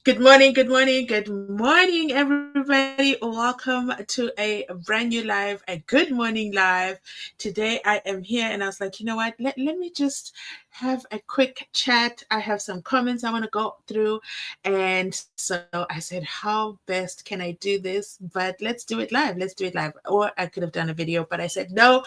Good morning, good morning, good morning, everybody. Welcome to a brand new live, a good morning live. Today I am here and I was like, you know what? Let me just have a quick chat. I have some comments I want to go through. And so I said, how best can I do this? But let's do it live. Let's do it live. Or I could have done a video, but I said, no,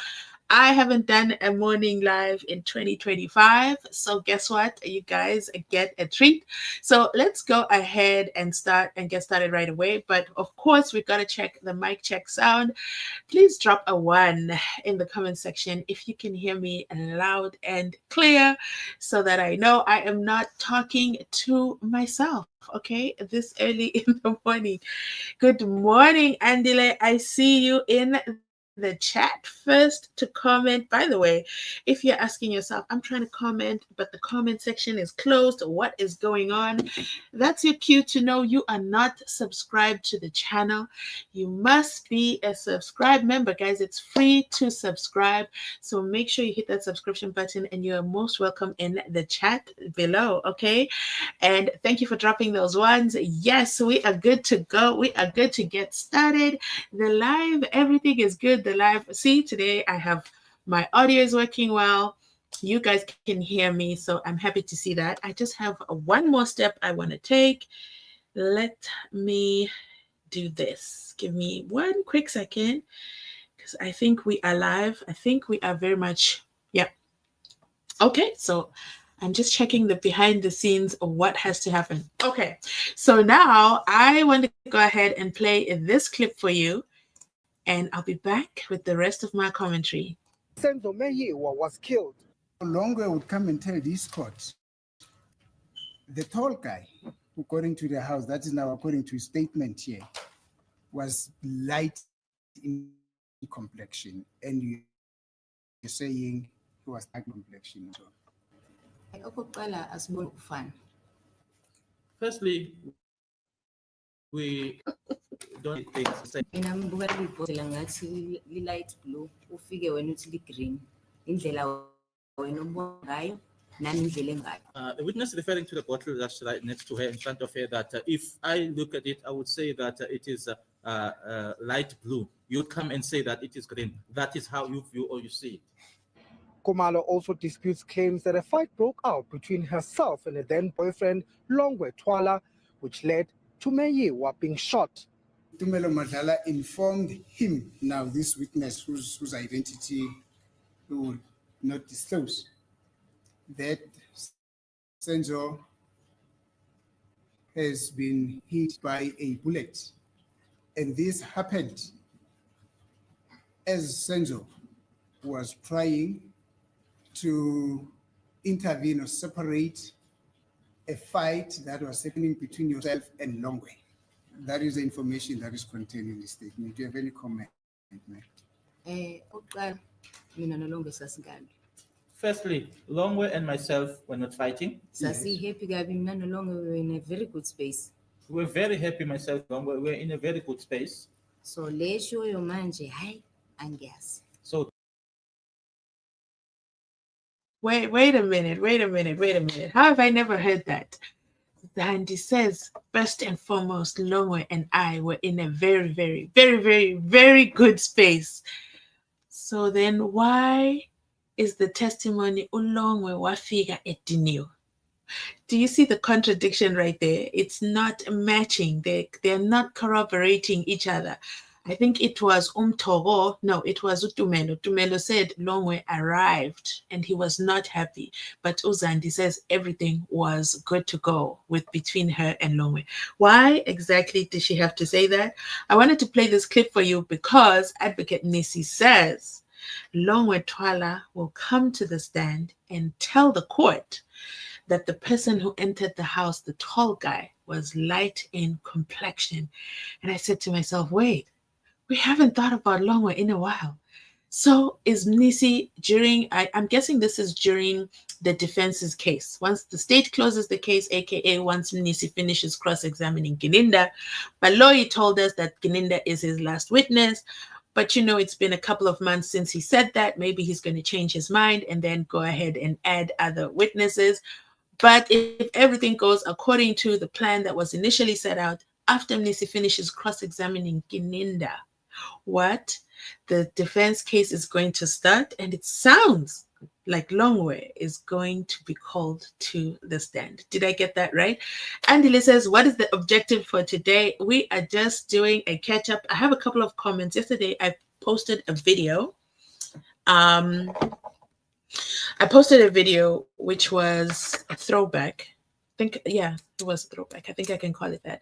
I haven't done a morning live in 2025. So guess what? You guys get a treat. So let's go ahead and start and get started right away. But of course, we've got to check the mic check sound. Please drop a one in the comment section if you can hear me loud and clear so that I know I am not talking to myself. Okay, this early in the morning. Good morning, Andile. I see you in the chat first to comment. By the way, if you're asking yourself, I'm trying to comment, but the comment section is closed. What is going on? That's your cue to know you are not subscribed to the channel. You must be a subscribed member, guys. It's free to subscribe. So make sure you hit that subscription button and you're most welcome in the chat below, okay? And thank you for dropping those ones. Yes, we are good to go. We are good to get started. The live, everything is good. The live, see, today I have my audio is working well. You guys can hear me, so I'm happy to see that. I just have one more step I want to take. Let me do this. Give me one quick second because I think we are live. I think we are very much, yeah. Okay, so I'm just checking the behind the scenes of what has to happen. Okay, so now I want to go ahead and play this clip for you, and I'll be back with the rest of my commentary. SENZO MEYIWA was killed. Longer would come and tell this court, the tall guy, according to the house, that is now according to his statement here, was light in complexion, and you're saying he was dark complexion. Firstly, we don't think Mina ngibuka libhodlela ngathi li-light blue ufike wena uthi li-green indlela wena ubona ngayo nami indlela engayo. the witness referring to the bottle that's right next to her in front of her that if I look at it, I would say that it is light blue. You come and say that it is green. That is how you view or you see it. Komalo also disputes claims that a fight broke out between herself and her then boyfriend Longwe Twala, which led to MEYIWA being shot. Tumelo Madala informed him, now this witness whose identity we will not disclose, that SENZO has been hit by a bullet. And this happened as SENZO was trying to intervene or separate a fight that was happening between yourself and Longwe. That is the information that is contained in the statement. Do you have any comment, ma'am? Oqala mina noLongwe sasingani. Firstly, Longwe and myself were not fighting. Sasi-happy kabi mina noLongwe we were in a very good space. We were very happy, myself, Longwe. We were in a very good space. So lesho yo manje hayi angiyazi. So Wait a minute. How have I never heard that? Dandy says, first and foremost, Longwe and I were in a very good space. So then why is the testimony Ulongwe wafika etiniwe? Do you see the contradiction right there? It's not matching. They're not corroborating each other. I think it was Umtogo. No, it was Utumelo. Tumelo said Longwe arrived and he was not happy. But Uzandi says everything was good to go with between her and Longwe. Why exactly did she have to say that? I wanted to play this clip for you because Advocate Nisi says Longwe Twala will come to the stand and tell the court that the person who entered the house, the tall guy, was light in complexion. And I said to myself, wait, we haven't thought about Longwe in a while. So is Nisi during, I'm guessing this is during the defense's case. Once the state closes the case, aka once Nisi finishes cross-examining Gininda, Baloyi told us that Gininda is his last witness. But you know, it's been a couple of months since he said that. Maybe he's going to change his mind and then go ahead and add other witnesses. But if everything goes according to the plan that was initially set out, after Mnisi finishes cross-examining Kininda, what the defense case is going to start, and it sounds like Longwe is going to be called to the stand. Did I get that right? Andile says, what is the objective for today? We are just doing a catch up. I have a couple of comments. Yesterday, I posted a video. Which was a throwback. It was a throwback. I think I can call it that.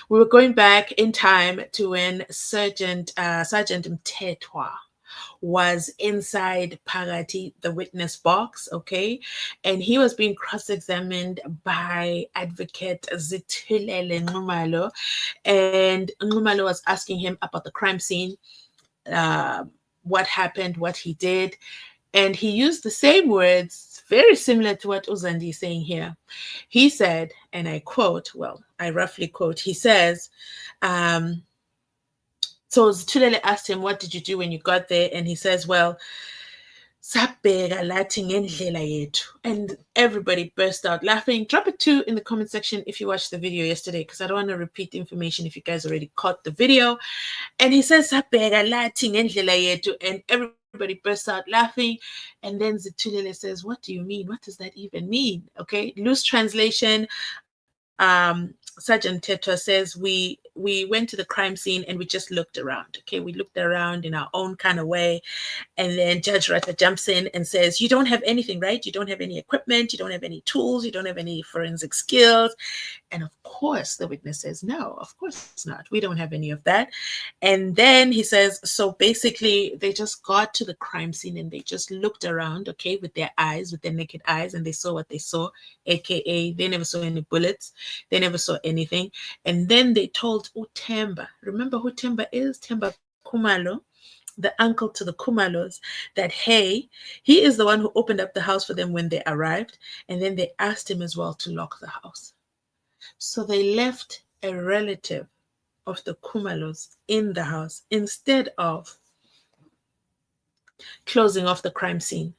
We were going back in time to when Sergeant Mtetwa was inside Pagati, the witness box, okay? And he was being cross-examined by Advocate Zithulele Nxumalo. And Nxumalo was asking him about the crime scene, what happened, what he did. And he used the same words, very similar to what Uzandi is saying here. He said, and I quote, I roughly quote, he says, so Zithulele asked him, what did you do when you got there? And he says, and everybody burst out laughing. Drop a 2 in the comment section if you watched the video yesterday, because I don't want to repeat the information if you guys already caught the video. And he says, and everybody bursts out laughing. And then Zithulele says, what do you mean? What does that even mean? Okay, loose translation. Sergeant Tetra says, we went to the crime scene and we just looked around. Okay, we looked around in our own kind of way. And then Judge Rata jumps in and says, you don't have anything, right? You don't have any equipment. You don't have any tools. You don't have any forensic skills. And of course, the witness says, no, of course not. We don't have any of that. And then he says, so basically, they just got to the crime scene and they just looked around, okay, with their eyes, with their naked eyes, and they saw what they saw, aka they never saw any bullets. They never saw anything. And then they told Utemba, remember who Temba is? Temba Kumalo, the uncle to the Kumalos, that, hey, he is the one who opened up the house for them when they arrived. And then they asked him as well to lock the house. So they left a relative of the Kumalos in the house instead of closing off the crime scene.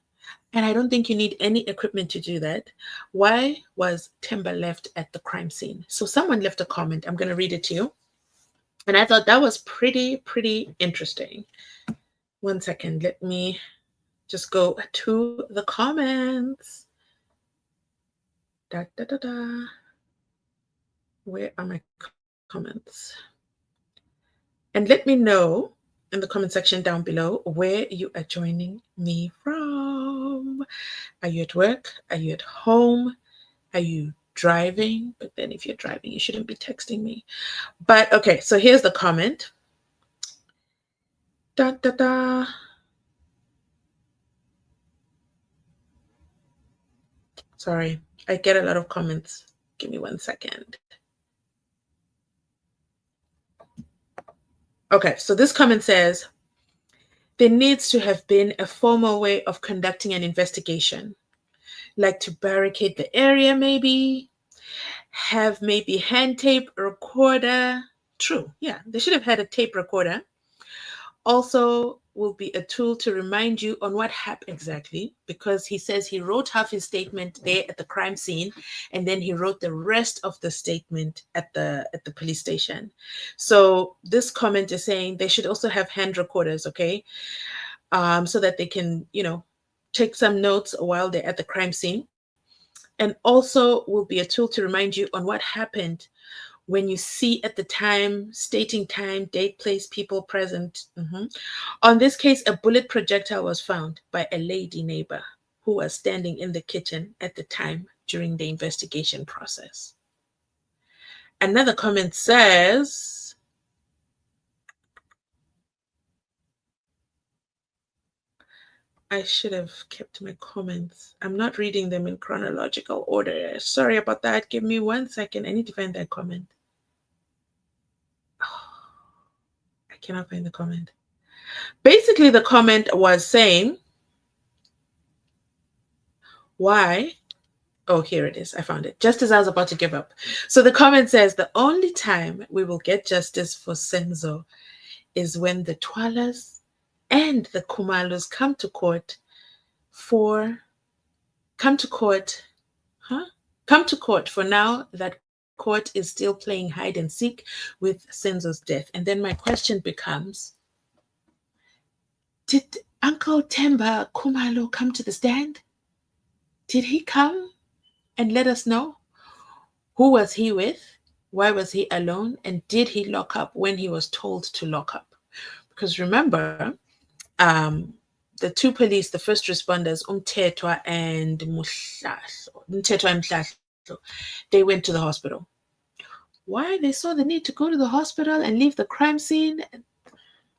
And I don't think you need any equipment to do that. Why was Temba left at the crime scene? So someone left a comment. I'm going to read it to you. And I thought that was pretty interesting. One second. Let me just go to the comments. Where are my comments? And let me know in the comment section down below where you are joining me from. Are you at work? Are you at home? Are you driving? But then if you're driving, you shouldn't be texting me. But okay, so here's the comment. Sorry, I get a lot of comments. Give me 1 second. Okay, so this comment says, there needs to have been a formal way of conducting an investigation, like to barricade the area maybe, have maybe hand tape recorder. True, yeah, they should have had a tape recorder. Also will be a tool to remind you on what happened exactly, because he says he wrote half his statement there at the crime scene, and then he wrote the rest of the statement at the police station. So this comment is saying they should also have hand recorders, okay, so that they can, take some notes while they're at the crime scene. And also will be a tool to remind you on what happened when you see at the time, stating time, date, place, people present. On this case, a bullet projectile was found by a lady neighbor who was standing in the kitchen at the time during the investigation process. Another comment says, I should have kept my comments. I'm not reading them in chronological order. Sorry about that. Give me 1 second. I need to find that comment. I cannot find the comment. Basically, the comment was saying, why? Oh, here it is. I found it. Just as I was about to give up. So the comment says, the only time we will get justice for SENZO is when the Twalas and the Kumalos come to court. come to court. For now, that court is still playing hide and seek with SENZO's death. And then my question becomes, did Uncle Temba Kumalo come to the stand? Did he come and let us know? Who was he with? Why was he alone? And did he lock up when he was told to lock up? Because remember, the two police, the first responders, Umtetwa and Mhlahlo, they went to the hospital. Why they saw the need to go to the hospital and leave the crime scene,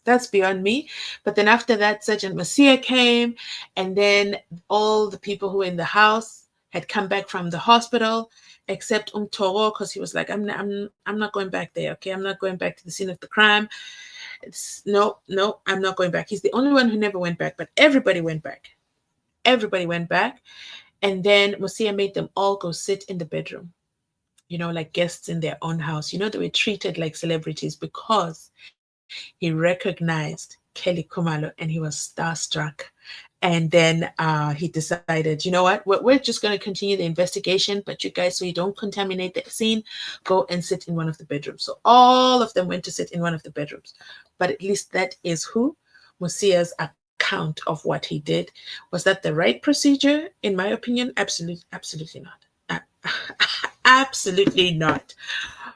that's beyond me. But then after that, Sergeant Masia came, and then all the people who were in the house had come back from the hospital, except Toro, because he was like, I'm not going back there, okay? I'm not going back to the scene of the crime. No, I'm not going back. He's the only one who never went back, but everybody went back. Everybody went back. And then Masia made them all go sit in the bedroom, like guests in their own house. They were treated like celebrities because he recognized Kelly Kumalo and he was starstruck. And then he decided, you know what, we're just going to continue the investigation, but you guys, so you don't contaminate the scene, go and sit in one of the bedrooms. So all of them went to sit in one of the bedrooms. But at least that is who Musia's account of what he did. Was that the right procedure? In my opinion, absolutely not. Absolutely not.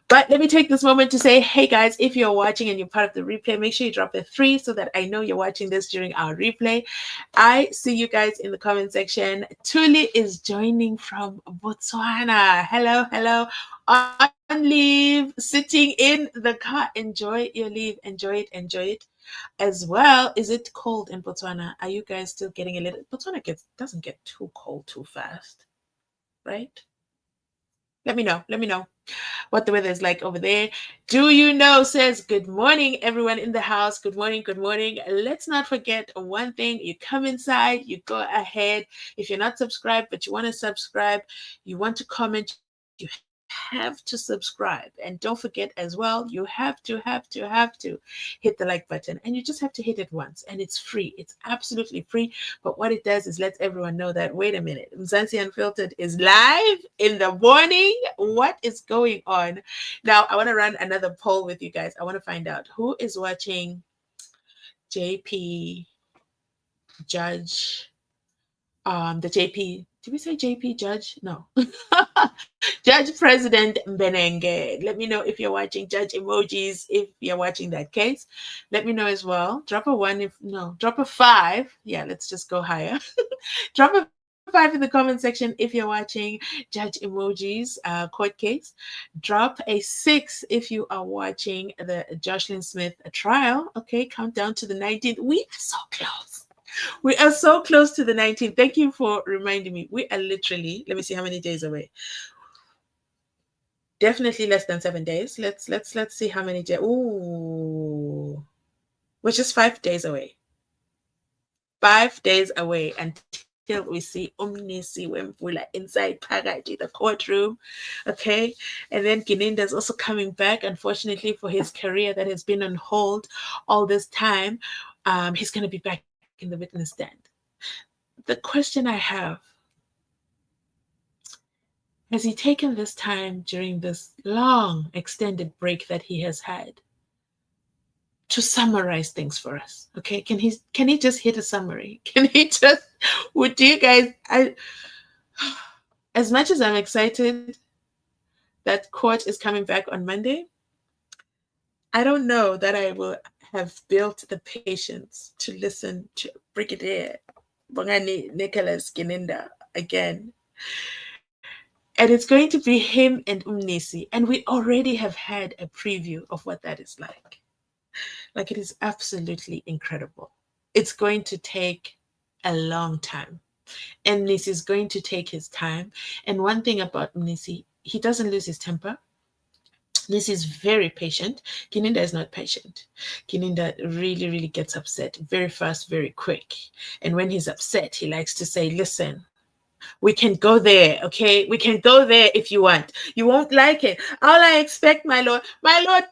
But let me take this moment to say, hey guys, if you're watching and you're part of the replay, make sure you drop a 3 so that I know you're watching this during our replay. I see you guys in the comment section. Tuli is joining from Botswana. Hello. On leave, sitting in the car. Enjoy your leave. Enjoy it. As well, is it cold in Botswana? Are you guys still getting a little? Botswana doesn't get too cold too fast, right? Let me know what the weather is like over there. Do you know says, good morning, everyone in the house. Good morning. Let's not forget one thing. You come inside, you go ahead. If you're not subscribed, but you want to subscribe, you want to comment, you have to subscribe. And don't forget as well, you have to hit the like button. And you just have to hit it once. And it's free. It's absolutely free. But what it does is lets everyone know that, wait a minute, Mzansi Unfiltered is live in the morning. What is going on? Now, I want to run another poll with you guys. I want to find out who is watching JP Judge, the JP, did we say JP Judge? No. Judge President Benenge. Let me know if you're watching. Judge emojis if you're watching that case. Let me know as well. Drop a 1 drop a 5. Yeah, let's just go higher. Drop a 5 in the comment section if you're watching Judge Emojis court case. Drop a 6 if you are watching the JOSHLIN Smith trial. Okay, count down to the 19th. We are so close. We are so close to the 19th. Thank you for reminding me. We are literally, let me see how many days away. Definitely less than 7 days. Let's see how many days. Ooh, we're just 5 days away. 5 days away until we see Umnisi Wemvula inside Pagadi, the courtroom. Okay. And then Gininda's also coming back, unfortunately, for his career that has been on hold all this time. He's going to be back in the witness stand. The question I have, has he taken this time during this long extended break that he has had to summarize things for us? Okay, can he just hit a summary? Can he just, would you guys, as much as I'm excited that court is coming back on Monday, I don't know that I will have built the patience to listen to Brigadier Bongani Nicholas Gininda again. And it's going to be him and Umnisi. And we already have had a preview of what that is like. Like, it is absolutely incredible. It's going to take a long time. And Umnisi is going to take his time. And one thing about Umnisi, he doesn't lose his temper. This is very patient. Gininda is not patient. Gininda really, really gets upset very fast, very quick. And when he's upset, he likes to say, listen, we can go there, okay? We can go there if you want. You won't like it. All I expect, my lord,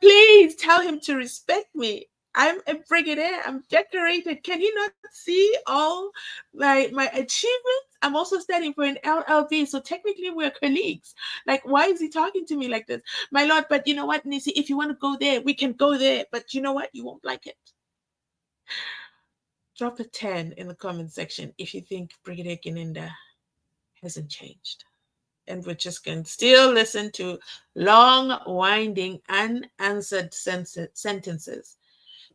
please tell him to respect me. I'm a brigadier. I'm decorated. Can you not see all my achievements? I'm also studying for an LLB, so technically we're colleagues. Like, why is he talking to me like this, my lord? But you know what, Nisi? If you want to go there, we can go there. But you know what? You won't like it. Drop a 10 in the comment section if you think Brigadier Gininda hasn't changed. And we're just going to still listen to long, winding, unanswered sentences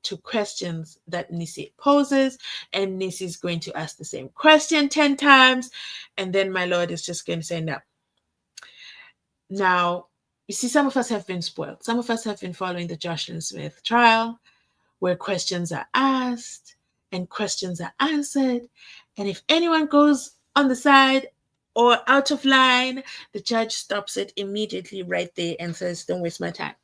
to questions that Nisi poses, and Nisi is going to ask the same question 10 times, and then my lord is just going to say no. Now, you see, some of us have been spoiled. Some of us have been following the JOSHLIN Smith trial, where questions are asked and questions are answered, and if anyone goes on the side or out of line, the judge stops it immediately right there and says, don't waste my time.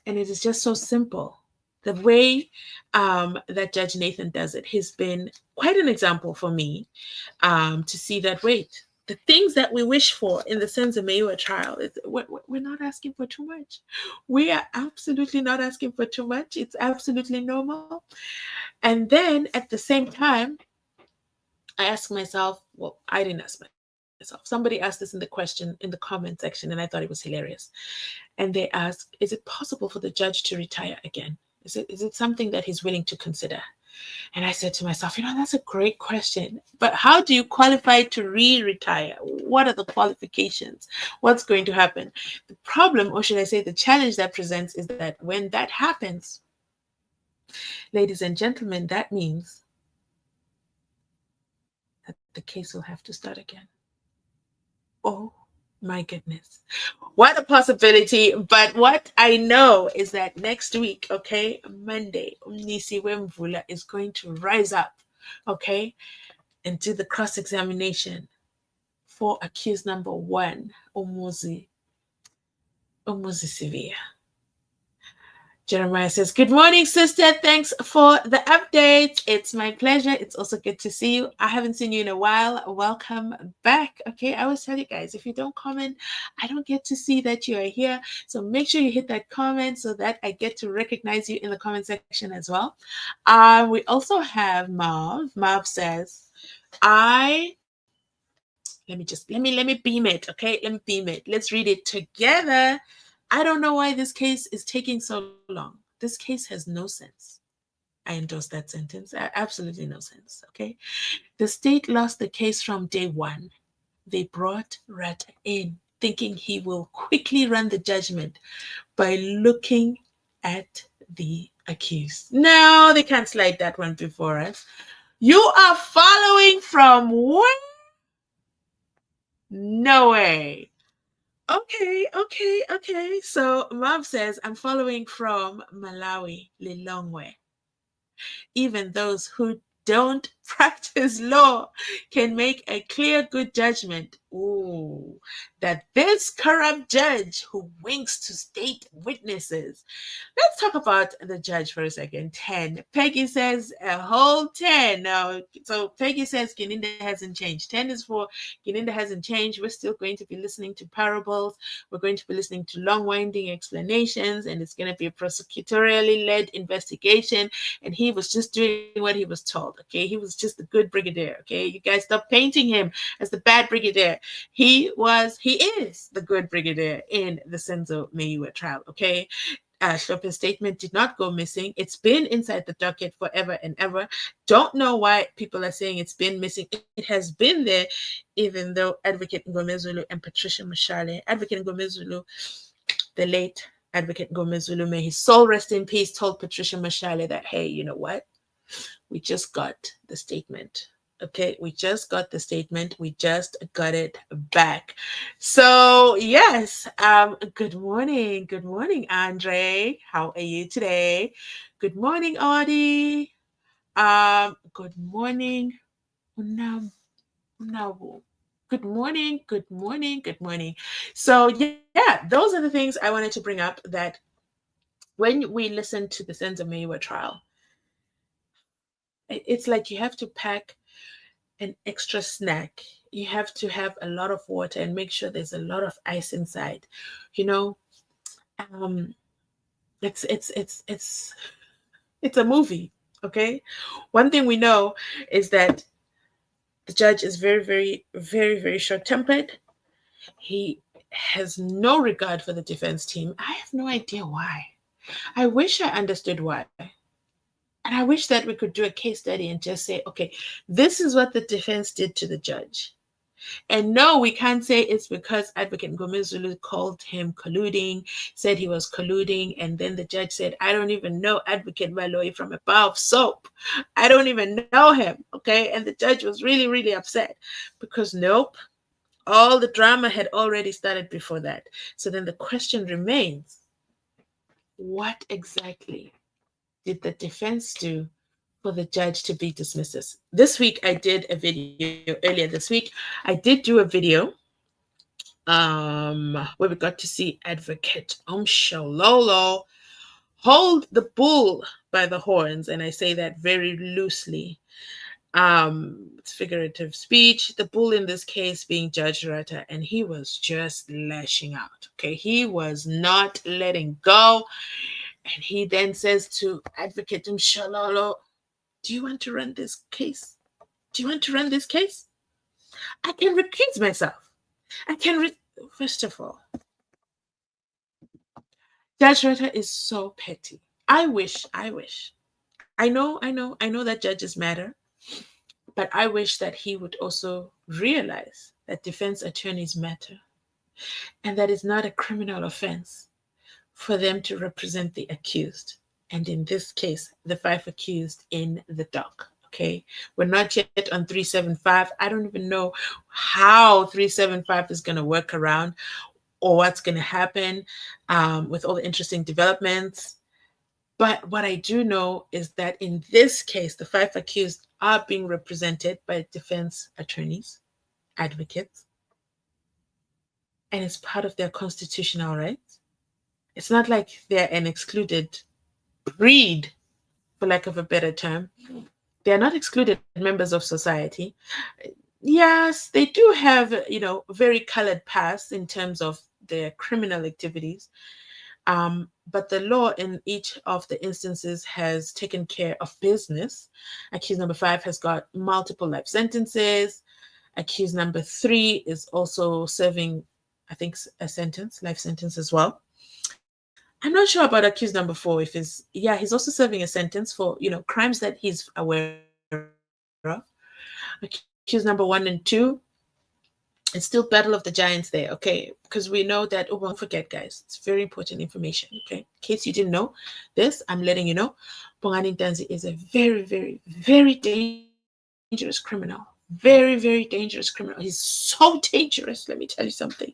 And it is just so simple. The way that Judge Nathan does it has been quite an example for me to see that, wait, the things that we wish for in the SENZO MEYIWA trial, we're not asking for too much. We are absolutely not asking for too much. It's absolutely normal. And then at the same time, I ask myself, well, I didn't ask myself. Somebody asked this in the question in the comment section, and I thought it was hilarious. And they asked, is it possible for the judge to retire again? Is it something that he's willing to consider? And I said to myself, that's a great question. But how do you qualify to retire? What are the qualifications? What's going to happen? The problem, or should I say the challenge that presents, is that when that happens, ladies and gentlemen, that means that the case will have to start again. Oh my goodness. What a possibility. But what I know is that next week, okay, Monday, Umnisi Wemvula is going to rise up, okay, and do the cross-examination for accused number 1, Umuzi Sevilla. Jeremiah says, good morning, sister. Thanks for the update. It's my pleasure. It's also good to see you. I haven't seen you in a while. Welcome back. Okay, I always tell you guys, if you don't comment, I don't get to see that you are here. So make sure you hit that comment so that I get to recognize you in the comment section as well. We also have Marv. Marv says, let me beam it. Okay, let me beam it. Let's read it together. I don't know why this case is taking so long. This case has no sense. I endorse that sentence. Absolutely no sense. Okay. The state lost the case from day one. They brought Rata in, thinking he will quickly run the judgment by looking at the accused. No, they can't slide that one before us. You are following from where? No way. Okay. So Mom says, I'm following from Malawi, Lilongwe. Even those who don't practice law can make a clear, good judgment. Ooh, that this corrupt judge who winks to state witnesses. Let's talk about the judge for a second. 10. Peggy says a whole 10. Now, so Peggy says Gininda hasn't changed. 10 is for Gininda hasn't changed. We're still going to be listening to parables. We're going to be listening to long winding explanations, and it's going to be a prosecutorially led investigation. And he was just doing what he was told. Okay, he was just the good brigadier. Okay, you guys stop painting him as the bad brigadier. He is the good brigadier in the SENZO MEYIWA trial. Okay. Shlope's statement did not go missing. It's been inside the docket forever and ever. Don't know why people are saying it's been missing. It has been there, even though Advocate Ngomezulu and Patricia Mashale, Advocate Ngomezulu, the late Advocate Ngomezulu, may his soul rest in peace, told Patricia Mashale that, hey, you know what? We just got the statement. Okay, we just got the statement. We just got it back. So yes, good morning, Andre. How are you today? Good morning, Audie. Good morning, Unabu. Good morning. So yeah, those are the things I wanted to bring up, that when we listen to the SENZO MEYIWA trial, it's like you have to pack an extra snack. You have to have a lot of water and make sure there's a lot of ice inside. You know, it's It's a movie, okay? One thing we know is that the judge is very, very, very, very short-tempered. He has no regard for the defense team. I have no idea why. I wish I understood why. And I wish that we could do a case study and just say, okay, this is what the defense did to the judge. And no, we can't say it's because Advocate Ngomezulu called him colluding, said he was colluding, and then the judge said, I don't even know Advocate Baloyi from a bar of soap. I don't even know him, okay? And the judge was really, really upset because nope, all the drama had already started before that. So then the question remains, what exactly did the defense do for the judge to be dismissive? This week I did a video, earlier this week, I did do a video where we got to see Advocate Shalolo hold the bull by the horns, and I say that very loosely. It's figurative speech. The bull in this case being Judge Rata, and he was just lashing out. Okay, he was not letting go, and he then says to Advocate Shalolo, "Do you want to run this case? Do you want to run this case? I can recuse myself. I can." First of all, Judge Rata is so petty. I wish. I know that judges matter, but I wish that he would also realize that defense attorneys matter and that it's not a criminal offense for them to represent the accused. And in this case, the 5 accused in the dock. Okay, we're not yet on 375. I don't even know how 375 is going to work around or what's going to happen with all the interesting developments. But what I do know is that in this case, the 5 accused are being represented by defense attorneys, advocates, and it's part of their constitutional rights. It's not like they're an excluded breed, for lack of a better term. They are not excluded members of society. Yes, they do have, very colored past in terms of their criminal activities. But the law in each of the instances has taken care of business. Accused number 5 has got multiple life sentences. Accused number 3 is also serving, I think, a life sentence as well. I'm not sure about accused number 4 if he's also serving a sentence for, crimes that he's aware of. Accused number 1 and 2, it's still battle of the giants there, okay? Because we know that, don't forget, guys, it's very important information, okay? In case you didn't know this, I'm letting you know. Bongani Ntanzi is a very, very, very dangerous criminal. Very, very dangerous criminal. He's so dangerous, let me tell you something.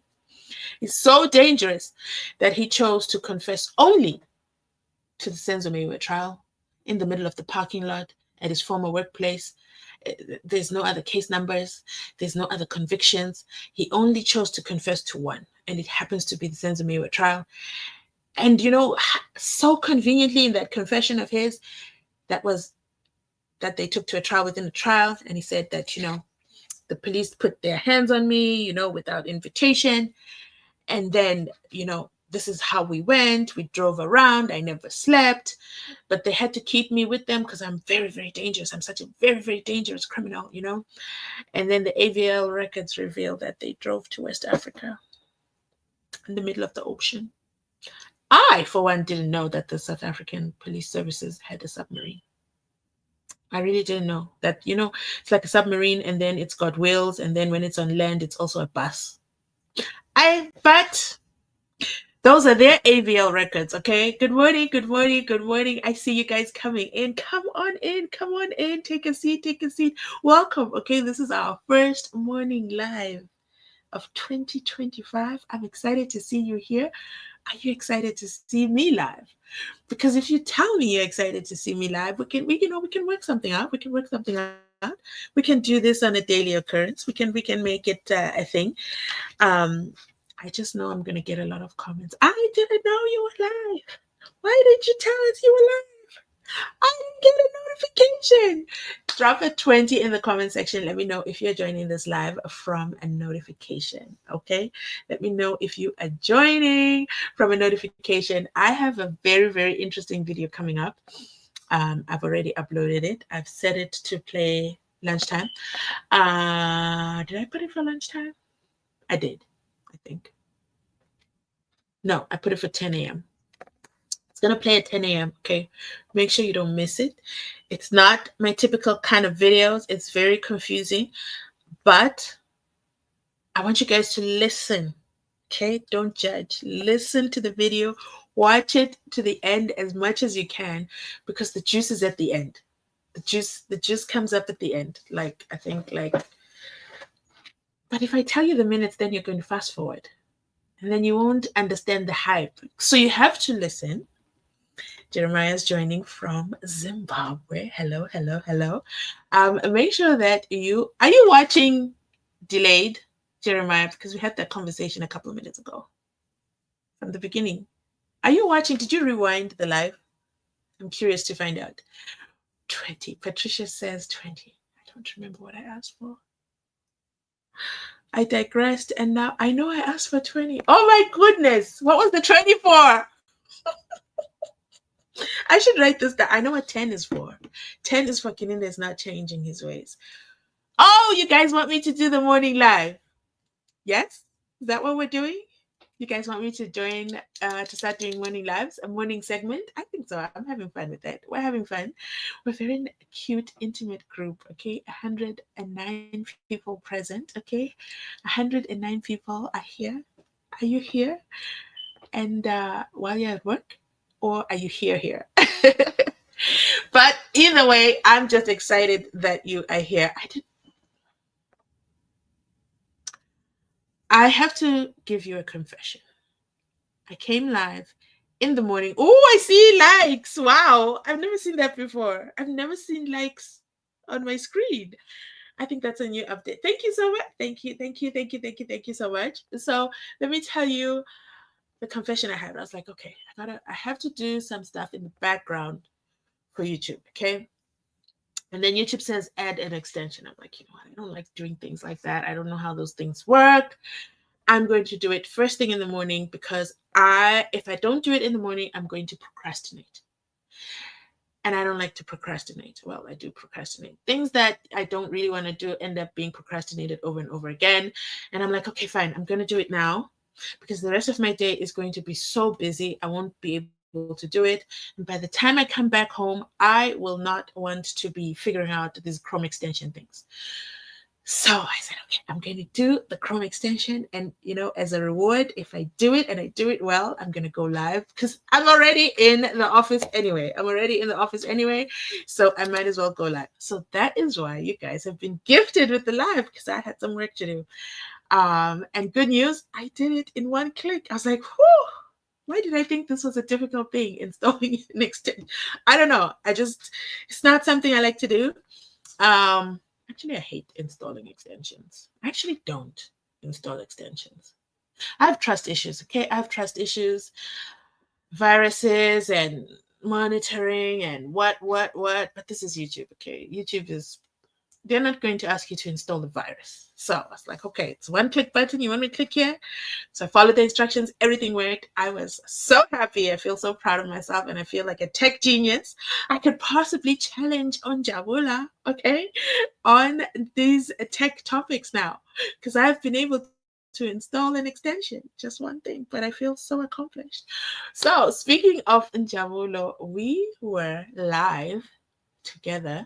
He's so dangerous that he chose to confess only to the SENZO MEYIWA trial in the middle of the parking lot at his former workplace. There's no other case numbers. There's no other convictions. He only chose to confess to one, and it happens to be the SENZO MEYIWA trial. And, so conveniently in that confession of his, that they took to a trial within a trial, and he said that, the police put their hands on me, without invitation. And then, this is how we went. We drove around. I never slept, but they had to keep me with them because I'm very, very dangerous. I'm such a very, very dangerous criminal, And then the AVL records reveal that they drove to West Africa in the middle of the ocean. I, for one, didn't know that the South African police services had a submarine. I really didn't know that, it's like a submarine and then it's got wheels. And then when it's on land, it's also a bus. But those are their AVL records, okay? Good morning, good morning, good morning. I see you guys coming in. Come on in. Take a seat. Welcome, okay? This is our first morning live of 2025. I'm excited to see you here. Are you excited to see me live? Because if you tell me you're excited to see me live, we can work something out. We can do this on a daily occurrence. We can make it a thing. I just know I'm going to get a lot of comments. I didn't know you were live. Why did you tell us you were live? I didn't get a notification. Drop a 20 in the comment section. Let me know if you're joining this live from a notification, okay? Let me know if you are joining from a notification. I have a very, very interesting video coming up. I've already uploaded it. I've set it to play lunchtime. Did I put it for lunchtime? I did, I think. No, I put it for 10 a.m. It's going to play at 10 a.m. Okay. Make sure you don't miss it. It's not my typical kind of videos. It's very confusing, but I want you guys to listen. Okay. Don't judge. Listen to the video. Watch it to the end as much as you can, because the juice is at the end. The juice comes up at the end. Like, I think, like, but if I tell you the minutes, then you're going to fast forward and then you won't understand the hype. So you have to listen. Jeremiah's joining from Zimbabwe. Hello, hello, hello. Make sure that are you watching delayed, Jeremiah? Because we had that conversation a couple of minutes ago from the beginning. Are you watching? Did you rewind the live? I'm curious to find out. 20. Patricia says 20. I don't remember what I asked for. I digressed, and now I know I asked for 20. Oh my goodness. What was the 20 for? I should write this down. I know what 10 is for. 10 is for Kininde is not changing his ways. Oh, you guys want me to do the morning live? Yes? Is that what we're doing? You guys want me to join to start doing morning lives, a morning segment? I think so. I'm having fun with that. We're having fun. We're very cute, intimate group. Okay, 109 people present. Okay, 109 people are here. Are you here? And while you're at work, or are you here? But either way, I'm just excited that you are here. I have to give you a confession. I came live in the morning. Oh, I see likes. Wow. I've never seen that before. I've never seen likes on my screen. I think that's a new update. Thank you so much. Thank you so much. So let me tell you the confession I had. I was like, okay, I have to do some stuff in the background for YouTube. Okay. And then YouTube says add an extension. I'm like, you know what? I don't like doing things like that. I don't know how those things work. I'm going to do it first thing in the morning, because if I don't do it in the morning, I'm going to procrastinate. And I don't like to procrastinate. Well, I do procrastinate. Things that I don't really want to do end up being procrastinated over and over again. And I'm like, okay, fine. I'm going to do it now, because the rest of my day is going to be so busy. I won't be able to do it. And by the time I come back home, I will not want to be figuring out these Chrome extension things. So I said, okay, I'm going to do the Chrome extension. And, as a reward, if I do it and I do it well, I'm going to go live, because I'm already in the office anyway. So I might as well go live. So that is why you guys have been gifted with the live, because I had some work to do. And good news, I did it in one click. I was like, whew, why did I think this was a difficult thing, installing an extension? I don't know. It's not something I like to do. Actually, I hate installing extensions. I actually don't install extensions. I have trust issues, okay? I have trust issues, viruses and monitoring and what. But this is YouTube, okay? They're not going to ask you to install the virus. So I was like, okay, it's one click button. You want me to click here? So I followed the instructions. Everything worked. I was so happy. I feel so proud of myself, and I feel like a tech genius. I could possibly challenge Onjabula, okay, on these tech topics now, because I've been able to install an extension, just one thing, but I feel so accomplished. So speaking of Njabulo, we were live together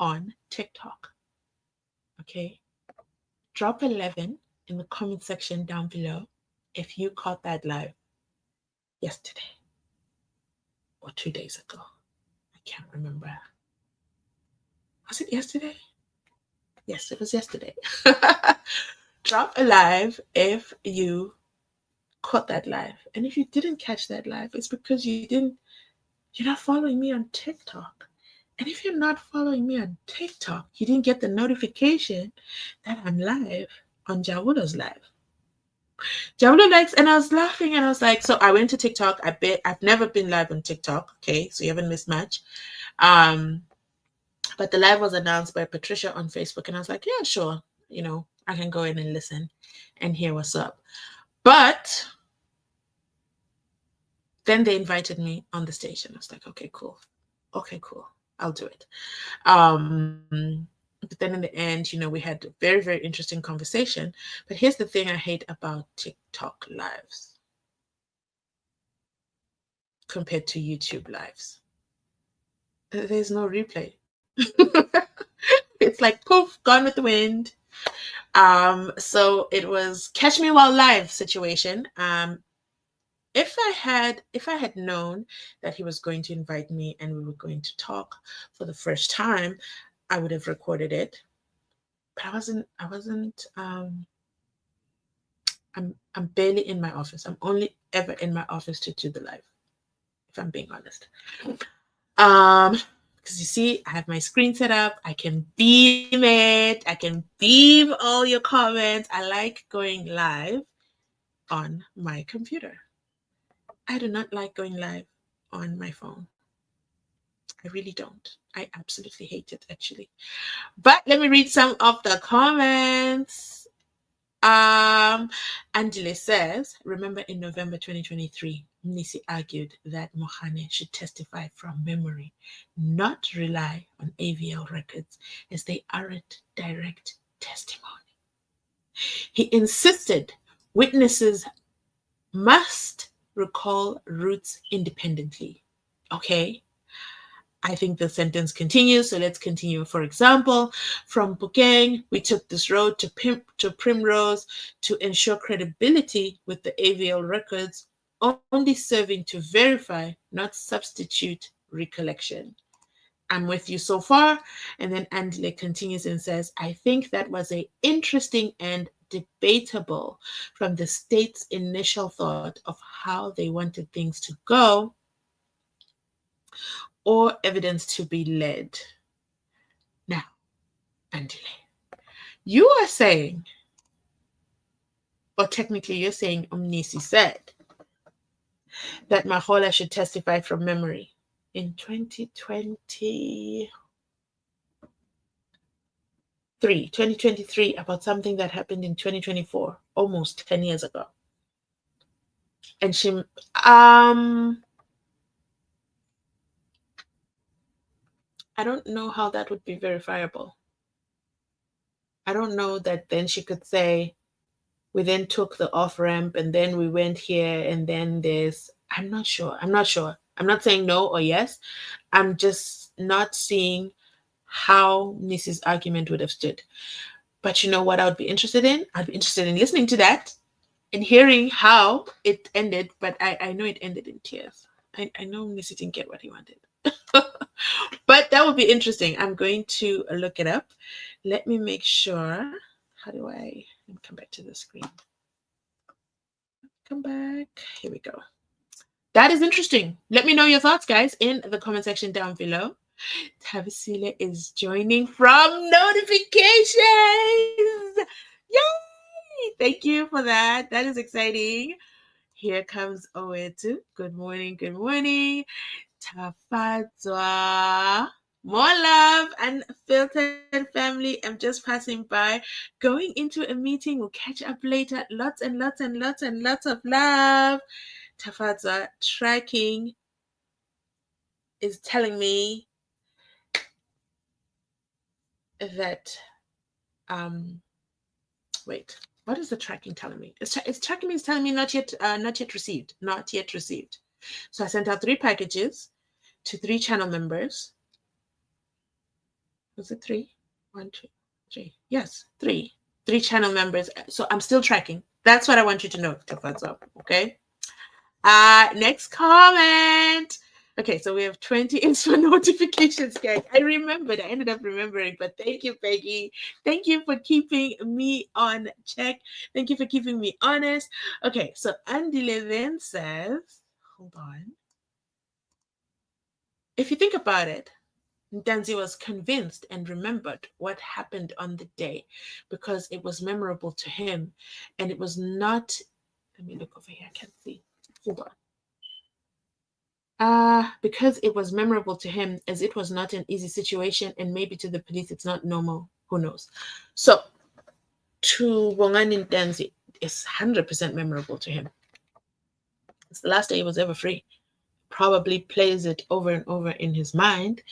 on TikTok. Okay. Drop 11 in the comment section down below if you caught that live yesterday or 2 days ago. I can't remember. Was it yesterday? Yes, it was yesterday. Drop a live if you caught that live. And if you didn't catch that live, it's because you're not following me on TikTok. And if you're not following me on TikTok, you didn't get the notification that I'm live on Jawulo's live. Jawulo likes, and I was laughing, and I was like, so I went to TikTok. I've never been live on TikTok. Okay, so you haven't missed much. But the live was announced by Patricia on Facebook, and I was like, yeah, sure. I can go in and listen and hear what's up. But then they invited me on the station. I was like, okay, cool. Okay, cool. I'll do it. But then in the end, we had a very, very interesting conversation. But here's the thing I hate about TikTok lives compared to YouTube lives. There's no replay. It's like poof, gone with the wind. So it was catch me while live situation. If I had known that he was going to invite me and we were going to talk for the first time, I would have recorded it. But I'm barely in my office. I'm only ever in my office to do the live, if I'm being honest. Because you see, I have my screen set up. I can beam it. I can beam all your comments. I like going live on my computer. I do not like going live on my phone. I really don't. I absolutely hate it, actually. But let me read some of the comments. Angela says, remember in November 2023, Nisi argued that Mohane should testify from memory, not rely on AVL records, as they aren't direct testimony. He insisted witnesses must recall routes independently. Okay, I think the sentence continues, so let's continue. For example, from Bukeng, we took this road to Primrose to ensure credibility with the AVL records, only serving to verify, not substitute recollection. I'm with you so far. And then Andile continues and says, I think that was a interesting and debatable from the state's initial thought of how they wanted things to go or evidence to be led. Now, Andile, you are saying, or technically you're saying Umnisi said, that Mahola should testify from memory in 2023 about something that happened in 2024, almost 10 years ago. And she, I don't know how that would be verifiable. I don't know that then she could say, we then took the off ramp and then we went here and then there's, I'm not sure. I'm not saying no or yes. I'm just not seeing how Mrs. argument would have stood. But you know what I would be interested in? I'd be interested in listening to that and hearing how it ended. But I know it ended in tears. I know Missy didn't get what he wanted. But that would be interesting. I'm going to look it up. Let me make sure. How do I come back to the screen? Come back. Here we go. That is interesting. Let me know your thoughts, guys, in the comment section down below. Tavisile is joining from notifications. Yay! Thank you for that. That is exciting. Here comes Oetu. Good morning. Good morning. Tafadzwa. More love and filtered family. I'm just passing by, going into a meeting. We'll catch up later. Lots and lots and lots and lots of love. Tafadzwa tracking is telling me that wait, what is the tracking telling me? It's tracking me is telling me not yet received. So I sent out 3 packages to 3 channel members. Was it 3? 1, 2, 3. Yes, 3 channel members. So I'm still tracking. That's what I want you to know. Okay. Next comment. Okay, so we have 20 instant notifications, guys. I ended up remembering, but thank you, Peggy. Thank you for keeping me on check. Thank you for keeping me honest. Okay, so Andile then says, hold on. If you think about it, Ntanzi was convinced and remembered what happened on the day because it was memorable to him. And it was not, let me look over here, I can't see. Hold on. Because it was memorable to him, as it was not an easy situation, and maybe to the police it's not normal. Who knows? So, to Bongani Ntanzi, it's 100% memorable to him. It's the last day he was ever free. probably plays it over and over in his mind.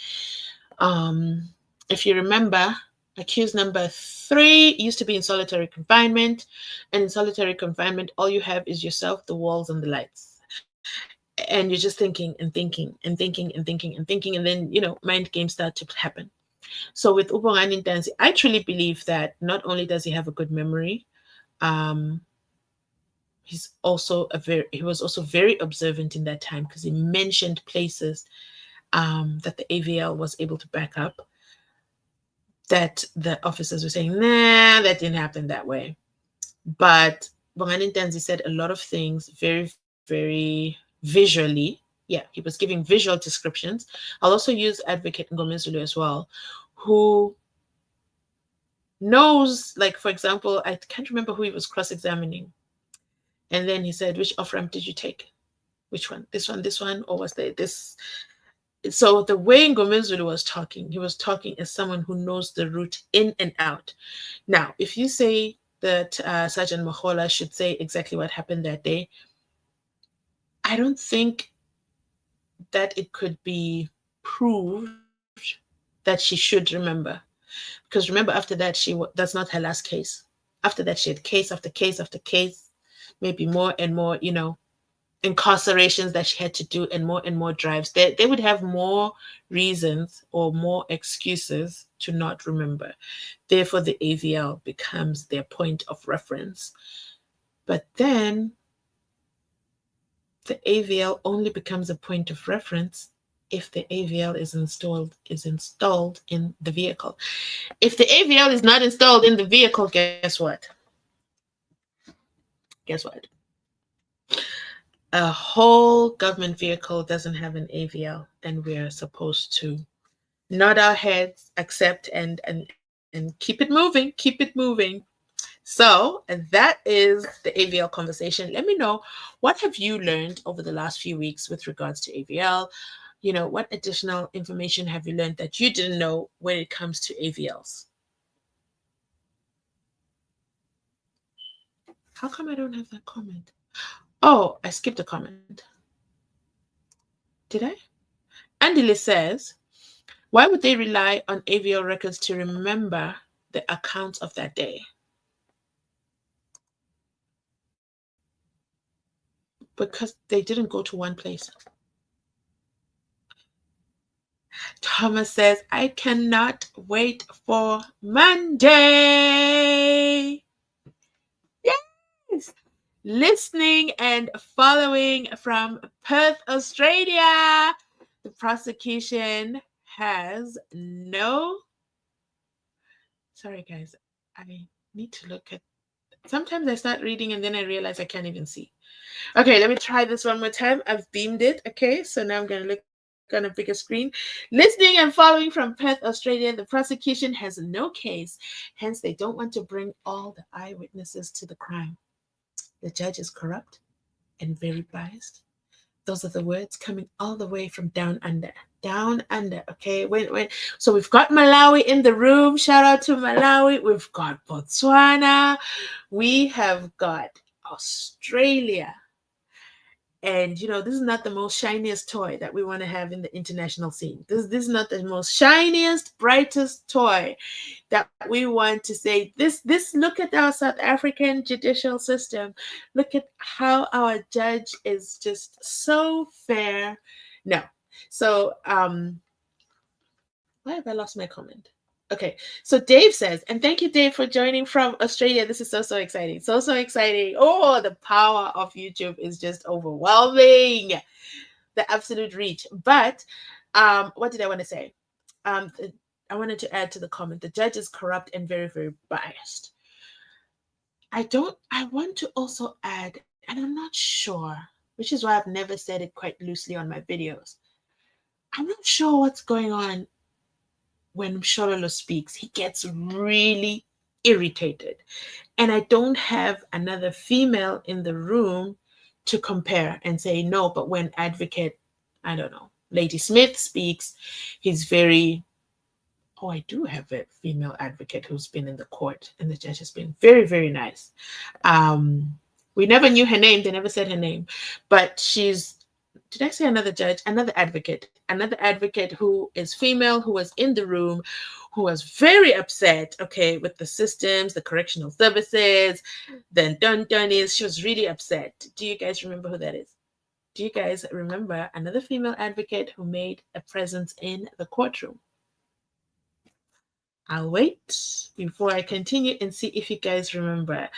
If you remember, accused number 3 used to be in solitary confinement, and in solitary confinement, all you have is yourself, the walls, and the lights. And you're just thinking and thinking and thinking and thinking and thinking, and then, mind games start to happen. So with Ubongani Ntanzi, I truly believe that not only does he have a good memory, um, he was also very observant in that time, because he mentioned places that the AVL was able to back up, that the officers were saying, nah, that didn't happen that way. But Bongani Ntanzi said a lot of things very, very visually. Yeah, he was giving visual descriptions. I'll also use Advocate Ngomezulu as well, who knows, like, for example, I can't remember who he was cross-examining. And then he said, which off-ramp did you take? Which one? This one, or was there this? So the way Ngomezulu was talking, he was talking as someone who knows the route in and out. Now, if you say that Sergeant Mahola should say exactly what happened that day, I don't think that it could be proved that she should remember. Because remember, after that, that's not her last case. After that, she had case after case after case, maybe more and more, incarcerations that she had to do, and more drives. They would have more reasons or more excuses to not remember. Therefore, the AVL becomes their point of reference. But then the AVL only becomes a point of reference if the AVL is installed in the vehicle. If the AVL is not installed in the vehicle, guess what? Guess what? A whole government vehicle doesn't have an AVL, and we're supposed to nod our heads, accept, and keep it moving, keep it moving. So that is the AVL conversation. Let me know, what have you learned over the last few weeks with regards to AVL? What additional information have you learned that you didn't know when it comes to AVLs? How come I don't have that comment? Oh, I skipped a comment. Did I? Andile says, why would they rely on AVL records to remember the accounts of that day? Because they didn't go to one place. Thomas says, I cannot wait for Monday. Yes. Listening and following from Perth, Australia. The prosecution has no... Sorry, guys. I need to look at... Sometimes I start reading and then I realize I can't even see. Okay, let me try this one more time. I've beamed it. Okay, so now I'm going to look on a bigger screen. Listening and following from Perth, Australia, the prosecution has no case. Hence, they don't want to bring all the eyewitnesses to the crime. The judge is corrupt and very biased. Those are the words coming all the way from down under. Down under, okay? So we've got Malawi in the room. Shout out to Malawi. We've got Botswana. We have got Australia. And, this is not the most shiniest toy that we want to have in the international scene. This is not the most shiniest, brightest toy that we want to say, this, look at our South African judicial system. Look at how our judge is just so fair. No. So, why have I lost my comment? Okay, so Dave says, and thank you, Dave, for joining from Australia. This is so exciting. So exciting. Oh, the power of YouTube is just overwhelming. The absolute reach. But what did I want to say? I wanted to add to the comment, the judge is corrupt and very, very biased. I want to also add, and I'm not sure, which is why I've never said it quite loosely on my videos. I'm not sure what's going on when Mshololo speaks. He gets really irritated. And I don't have another female in the room to compare and say, no, but when Advocate, I don't know, Lady Smith speaks, he's very... Oh, I do have a female advocate who's been in the court, and the judge has been very, very nice. We never knew her name. They never said her name, but she's did I say another judge? Another advocate who is female, who was in the room, who was very upset, okay, with the systems, the correctional services, the dun-dunnies. She was really upset. Do you guys remember who that is? Do you guys remember another female advocate who made a presence in the courtroom? I'll wait before I continue and see if you guys remember.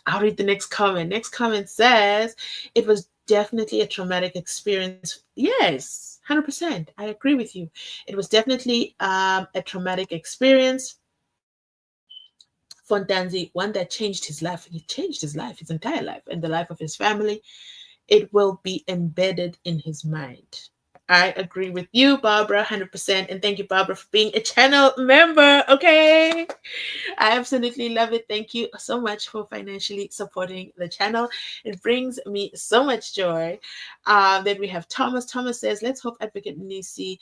I'll read the next comment. Next comment says, it was definitely a traumatic experience. Yes, 100%. I agree with you. It was definitely a traumatic experience for Ntanzi, one that changed his life. He changed his life, his entire life, and the life of his family. It will be embedded in his mind. I agree with you, Barbara, 100%. And thank you, Barbara, for being a channel member. Okay. I absolutely love it. Thank you so much for financially supporting the channel. It brings me so much joy. Then we have Thomas. Thomas says, let's hope Advocate Nisi's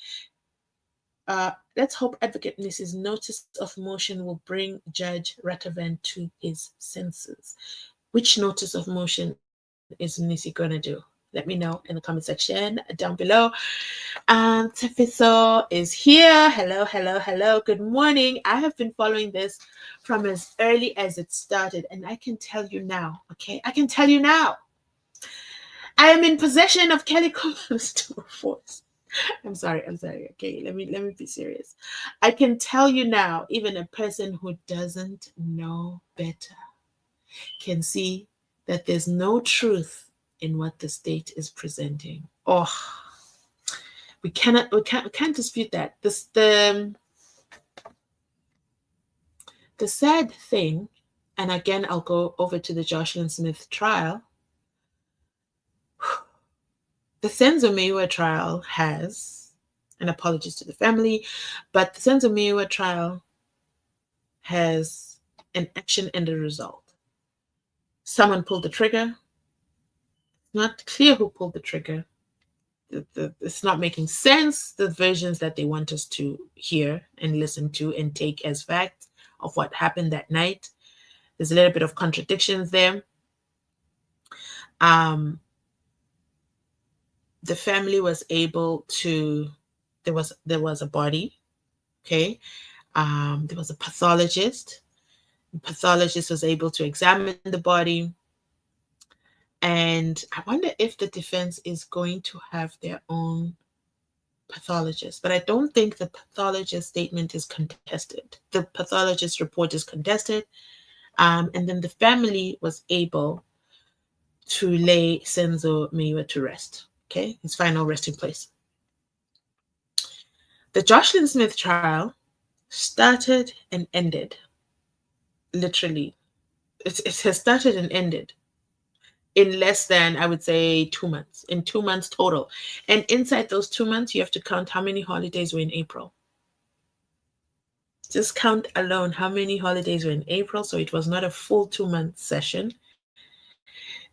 notice of motion will bring Judge Ratavan to his senses. Which notice of motion is Nisi going to do? Let me know in the comment section down below. Tefiso is here. Hello, hello, hello. Good morning. I have been following this from as early as it started, and I can tell you now, okay? I can tell you now. I am in possession of Kelly Kuma's tour force. I'm sorry. Okay, let me be serious. I can tell you now, even a person who doesn't know better can see that there's no truth in what the state is presenting. Oh, we can't dispute that. The sad thing, and again I'll go over to the JOSHLIN Smith trial. The SENZO MEYIWA trial has, and apologies to the family, but the SENZO MEYIWA trial has an action and a result. Someone pulled the trigger. Not clear who pulled the trigger. It's not making sense, the versions that they want us to hear and listen to and take as fact of what happened that night. There's a little bit of contradictions there. The family was able to, there was a body, okay? There was a pathologist. The pathologist was able to examine the body. And I wonder if the defense is going to have their own pathologist, but I don't think the pathologist statement is contested. The pathologist report is contested. And then the family was able to lay SENZO MEYIWA to rest, okay? His final resting place. The JOSHLIN Smith trial started and ended, literally. It has started and ended in less than, I would say, 2 months, in 2 months total. And inside those 2 months, you have to count how many holidays were in April. Just count alone how many holidays were in April. So it was not a full 2-month session.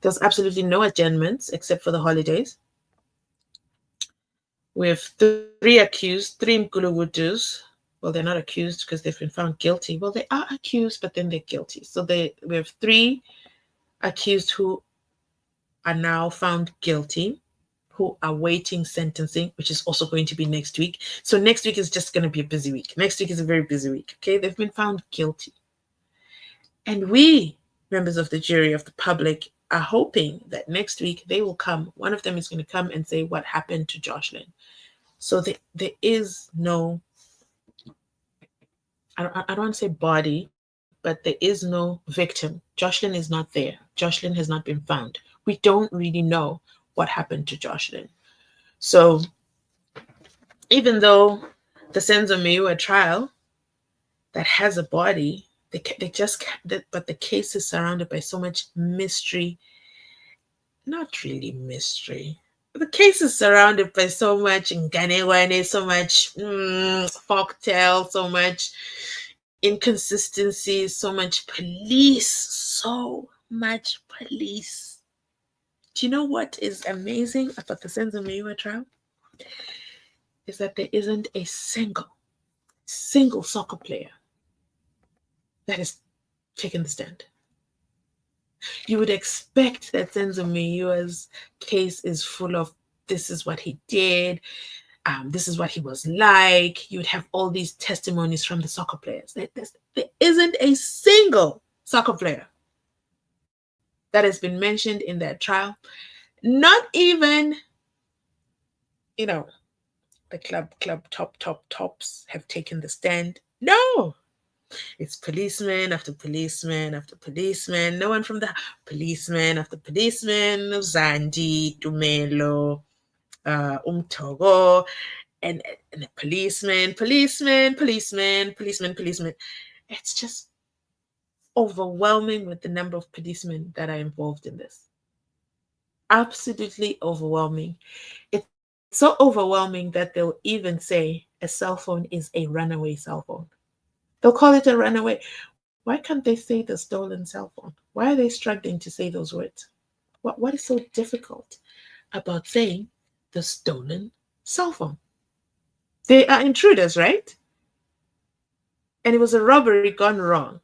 There was absolutely no adjournments except for the holidays. We have 3 accused, 3 Mkulugudus. Well, they're not accused because they've been found guilty. Well, they are accused, but then they're guilty. So we have 3 accused who are now found guilty, who are waiting sentencing, which is also going to be next week. So next week is just going to be a busy week. Next week is a very busy week, okay? They've been found guilty. And we, members of the jury, of the public, are hoping that next week they will come. One of them is going to come and say what happened to JOSHLIN. So there is no, I don't want to say body, but there is no victim. JOSHLIN is not there. JOSHLIN has not been found. We don't really know what happened to JOSHLIN. So even though the SENZO MEYIWA trial that has a body, but the case is surrounded by so much mystery. Not really mystery. The case is surrounded by so much nganekwane, so much folktale, so much inconsistency, so much police. Do you know what is amazing about the SENZO MEYIWA trial? Is that there isn't a single soccer player that has taken the stand. You would expect that SENZO MEYIWA's case is full of this is what he did. This is what he was like. You'd have all these testimonies from the soccer players. There isn't a single soccer player that has been mentioned in that trial. Not even, the club tops have taken the stand. No, it's policeman after policeman after policeman. No one from the policeman after policeman. Zandi, Tumelo, Umtogo, and a policeman. It's just overwhelming with the number of policemen that are involved in this. Absolutely overwhelming. It's so overwhelming that they'll even say a cell phone is a runaway cell phone. They'll call it a runaway. Why can't they say the stolen cell phone? Why are they struggling to say those words? What is so difficult about saying the stolen cell phone? They are intruders, right? And it was a robbery gone wrong.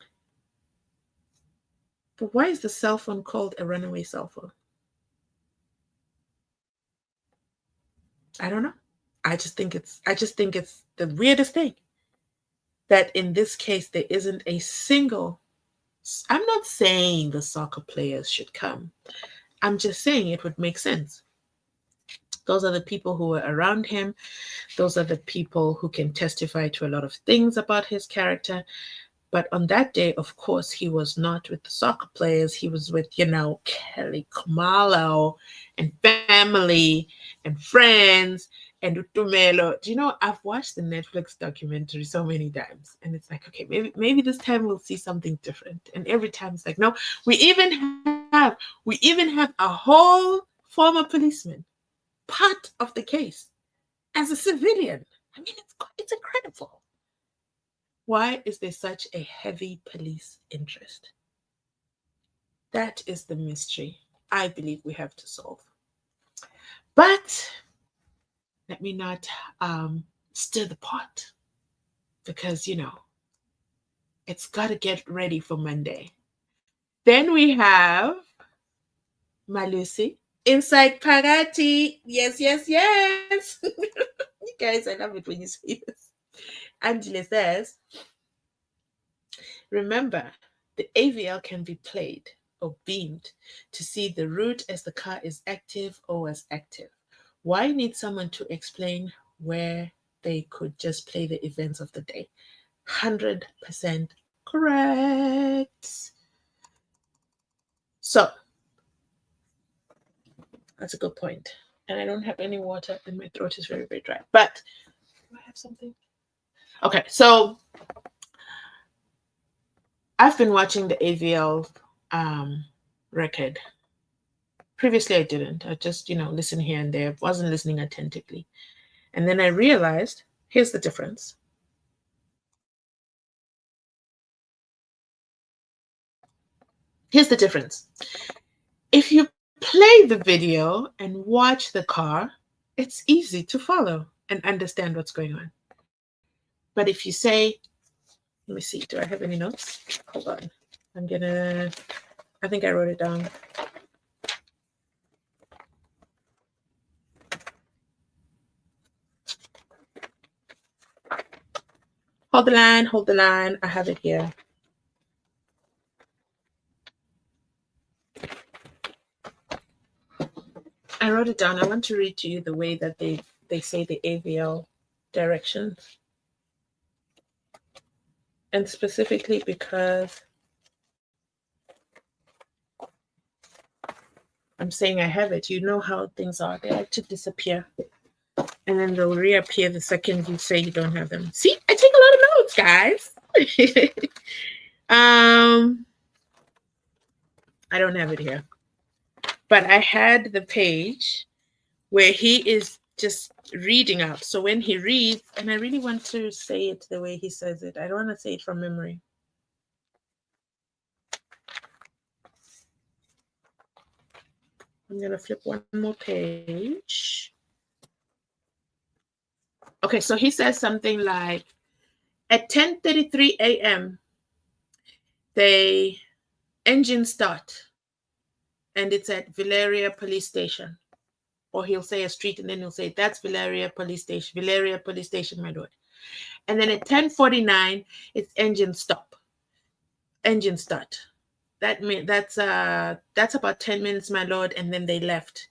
But why is the cell phone called a runaway cell phone? I don't know. I just think it's the weirdest thing that in this case there isn't a single. I'm not saying the soccer players should come. I'm just saying it would make sense. Those are the people who were around him. Those are the people who can testify to a lot of things about his character. But on that day, of course, he was not with the soccer players. He was with, Kelly Khumalo and family and friends and Utumelo. Do you know, I've watched the Netflix documentary so many times. And it's like, okay, maybe this time we'll see something different. And every time it's like, no, we even have a whole former policeman part of the case as a civilian. I mean, it's incredible. Why is there such a heavy police interest? That is the mystery I believe we have to solve. But let me not stir the pot, because, it's got to get ready for Monday. Then we have Malusi inside Pagati. Yes. You guys, I love it when you say this. Angela says, remember, the AVL can be played or beamed to see the route as the car is active or was active. Why need someone to explain where they could just play the events of the day? 100% correct. So, that's a good point. And I don't have any water and my throat is very, very dry. But do I have something? Okay, so I've been watching the AVL record. Previously, I didn't. I just, listen here and there. Wasn't listening attentively. And then I realized, here's the difference. Here's the difference. If you play the video and watch the car, it's easy to follow and understand what's going on. But if you say, let me see, do I have any notes? Hold on. I think I wrote it down. Hold the line. I have it here. I wrote it down. I want to read to you the way that they say the AVL directions. And specifically because I'm saying I have it. You know how things are. They like to disappear. And then they'll reappear the second you say you don't have them. See, I take a lot of notes, guys. I don't have it here. But I had the page where he is just reading out. So when he reads, and I really want to say it the way he says it. I don't want to say it from memory. I'm going to flip one more page. Okay, so he says something like, at 10:33 a.m., the engine start, and it's at Valeria Police Station. or he'll say a street, and then he'll say, that's Valeria Police Station, Valeria Police Station, my lord. And then at 10:49, it's engine stop, engine start. That's about 10 minutes, my lord, and then they left.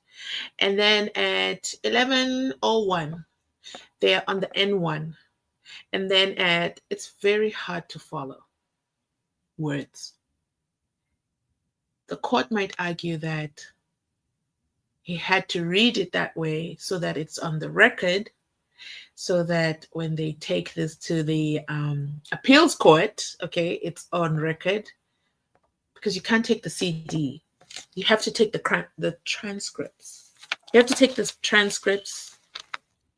And then at 11:01, they're on the N1. And then it's very hard to follow words. The court might argue that he had to read it that way so that it's on the record, so that when they take this to the appeals court, okay, it's on record, because you can't take the CD. You have to take the transcripts. You have to take the transcripts.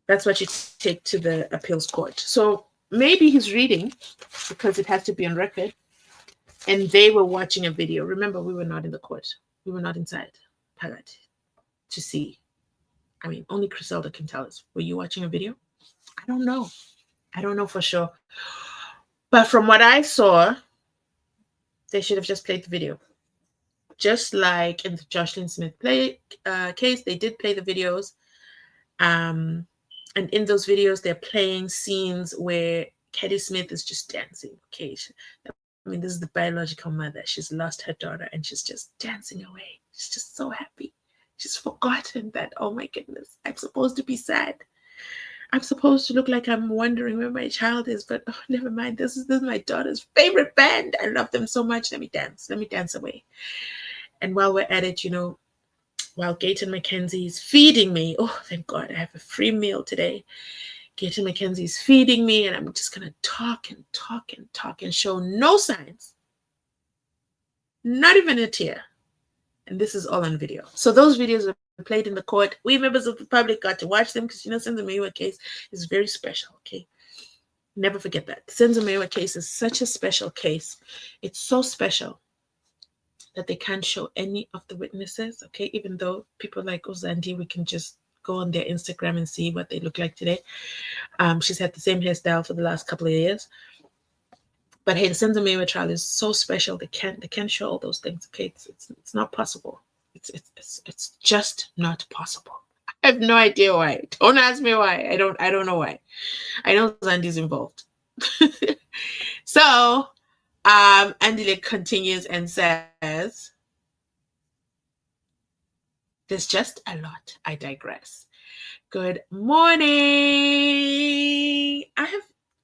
That's what you take to the appeals court. So maybe he's reading because it has to be on record, and they were watching a video. Remember, we were not in the court. We were not inside Pagat to see. I mean, only Griselda can tell us. Were you watching a video? I don't know. I don't know for sure. But from what I saw, they should have just played the video. Just like in the JOSHLIN Smith case, they did play the videos. And in those videos, they're playing scenes where Katie Smith is just dancing. Okay, I mean, this is the biological mother. She's lost her daughter, and she's just dancing away. She's just so happy. She's forgotten that, oh my goodness, I'm supposed to be sad. I'm supposed to look like I'm wondering where my child is, but oh, never mind. This is my daughter's favorite band. I love them so much. Let me dance away. And while we're at it, while Gayton McKenzie is feeding me, oh, thank God, I have a free meal today. Gayton McKenzie is feeding me, and I'm just going to talk and talk and talk and show no signs, not even a tear. And this is all on video. So those videos are played in the court. We members of the public got to watch them because, SENZO MEYIWA case is very special, okay? Never forget that. The SENZO MEYIWA case is such a special case. It's so special that they can't show any of the witnesses, okay? Even though people like Uzandi, we can just go on their Instagram and see what they look like today. She's had the same hairstyle for the last couple of years. But hey, the SENZO MEYIWA trial is so special. They can't show all those things, okay? It's not possible. It's just not possible. I have no idea why. Don't ask me why. I don't know why. I know Zandi's involved. So Andile continues and says, there's just a lot. I digress. Good morning.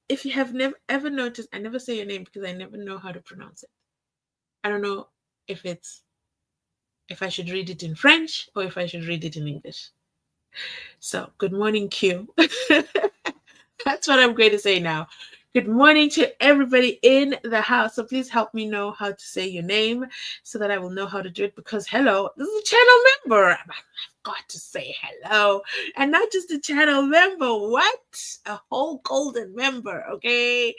If you have never ever noticed, I never say your name because I never know how to pronounce it. I don't know if I should read it in French or if I should read it in English. So, good morning, Q. That's what I'm going to say now. Good morning to everybody in the house. So please help me know how to say your name so that I will know how to do it, because hello, this is a channel member. I've got to say hello. And not just a channel member. What? A whole golden member, okay?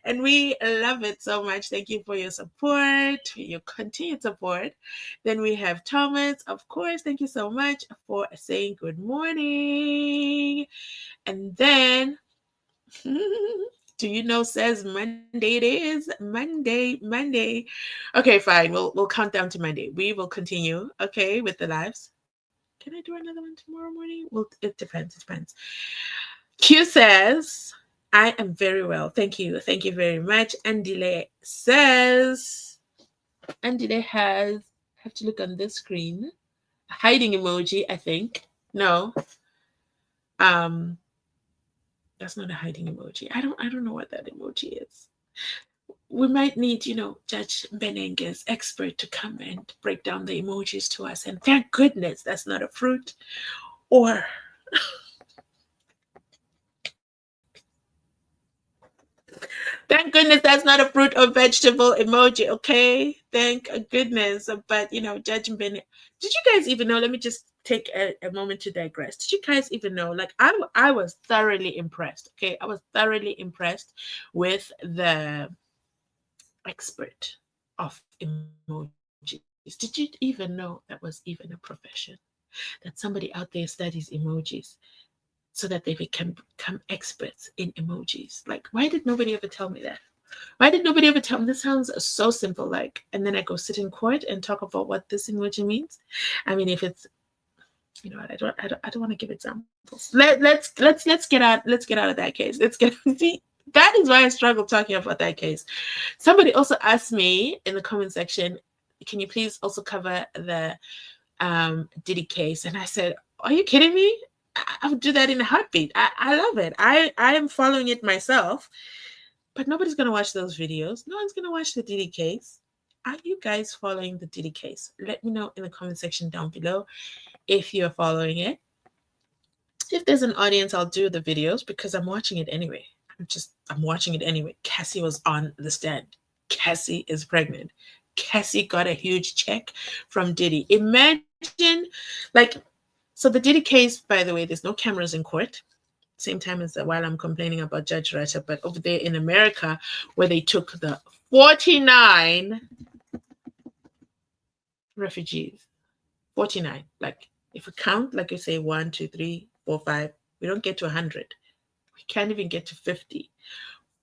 And we love it so much. Thank you for your support, for your continued support. Then we have Thomas, of course. Thank you so much for saying good morning. And then, do you know, says Monday it is? Monday. Okay, fine. We'll count down to Monday. We will continue, okay, with the lives. Can I do another one tomorrow morning? Well, it depends. Q says, I am very well. Thank you. Thank you very much. Andile says, Andile have to look on this screen. A hiding emoji, I think. No. That's not a hiding emoji. I don't know what that emoji is. We might need, Judge Benenge's expert to come and break down the emojis to us. And thank goodness that's not a fruit or thank goodness that's not a fruit or vegetable emoji, okay? Thank goodness. But, Judge Mbene, did you guys even know? Let me just take a moment to digress. Did you guys even know? Like, I was thoroughly impressed, okay? I was thoroughly impressed with the expert of emojis. Did you even know that was even a profession? That somebody out there studies emojis so that they can become experts in emojis. Like, why did nobody ever tell me that? Why did nobody ever tell me? This sounds so simple, like, and then I go sit in court and talk about what this emoji means. I mean, if it's, you know what? I don't want to give examples. Let's get out. Let's get out of that case. Let's get see. That is why I struggle talking about that case. Somebody also asked me in the comment section, can you please also cover the Diddy case? And I said, are you kidding me? I would do that in a heartbeat. I love it. I am following it myself, but nobody's gonna watch those videos. No one's gonna watch the Diddy case. Are you guys following the Diddy case? Let me know in the comment section down below if you're following it. If there's an audience, I'll do the videos because I'm watching it anyway. I'm watching it anyway. Cassie was on the stand. Cassie is pregnant. Cassie got a huge check from Diddy. Imagine, like, so the Diddy case, by the way, there's no cameras in court. Same time as while I'm complaining about Judge Rata, but over there in America, where they took the 49 refugees, 49. Like, if we count, like you say, 1, 2, 3, 4, 5, we don't get to 100. We can't even get to 50.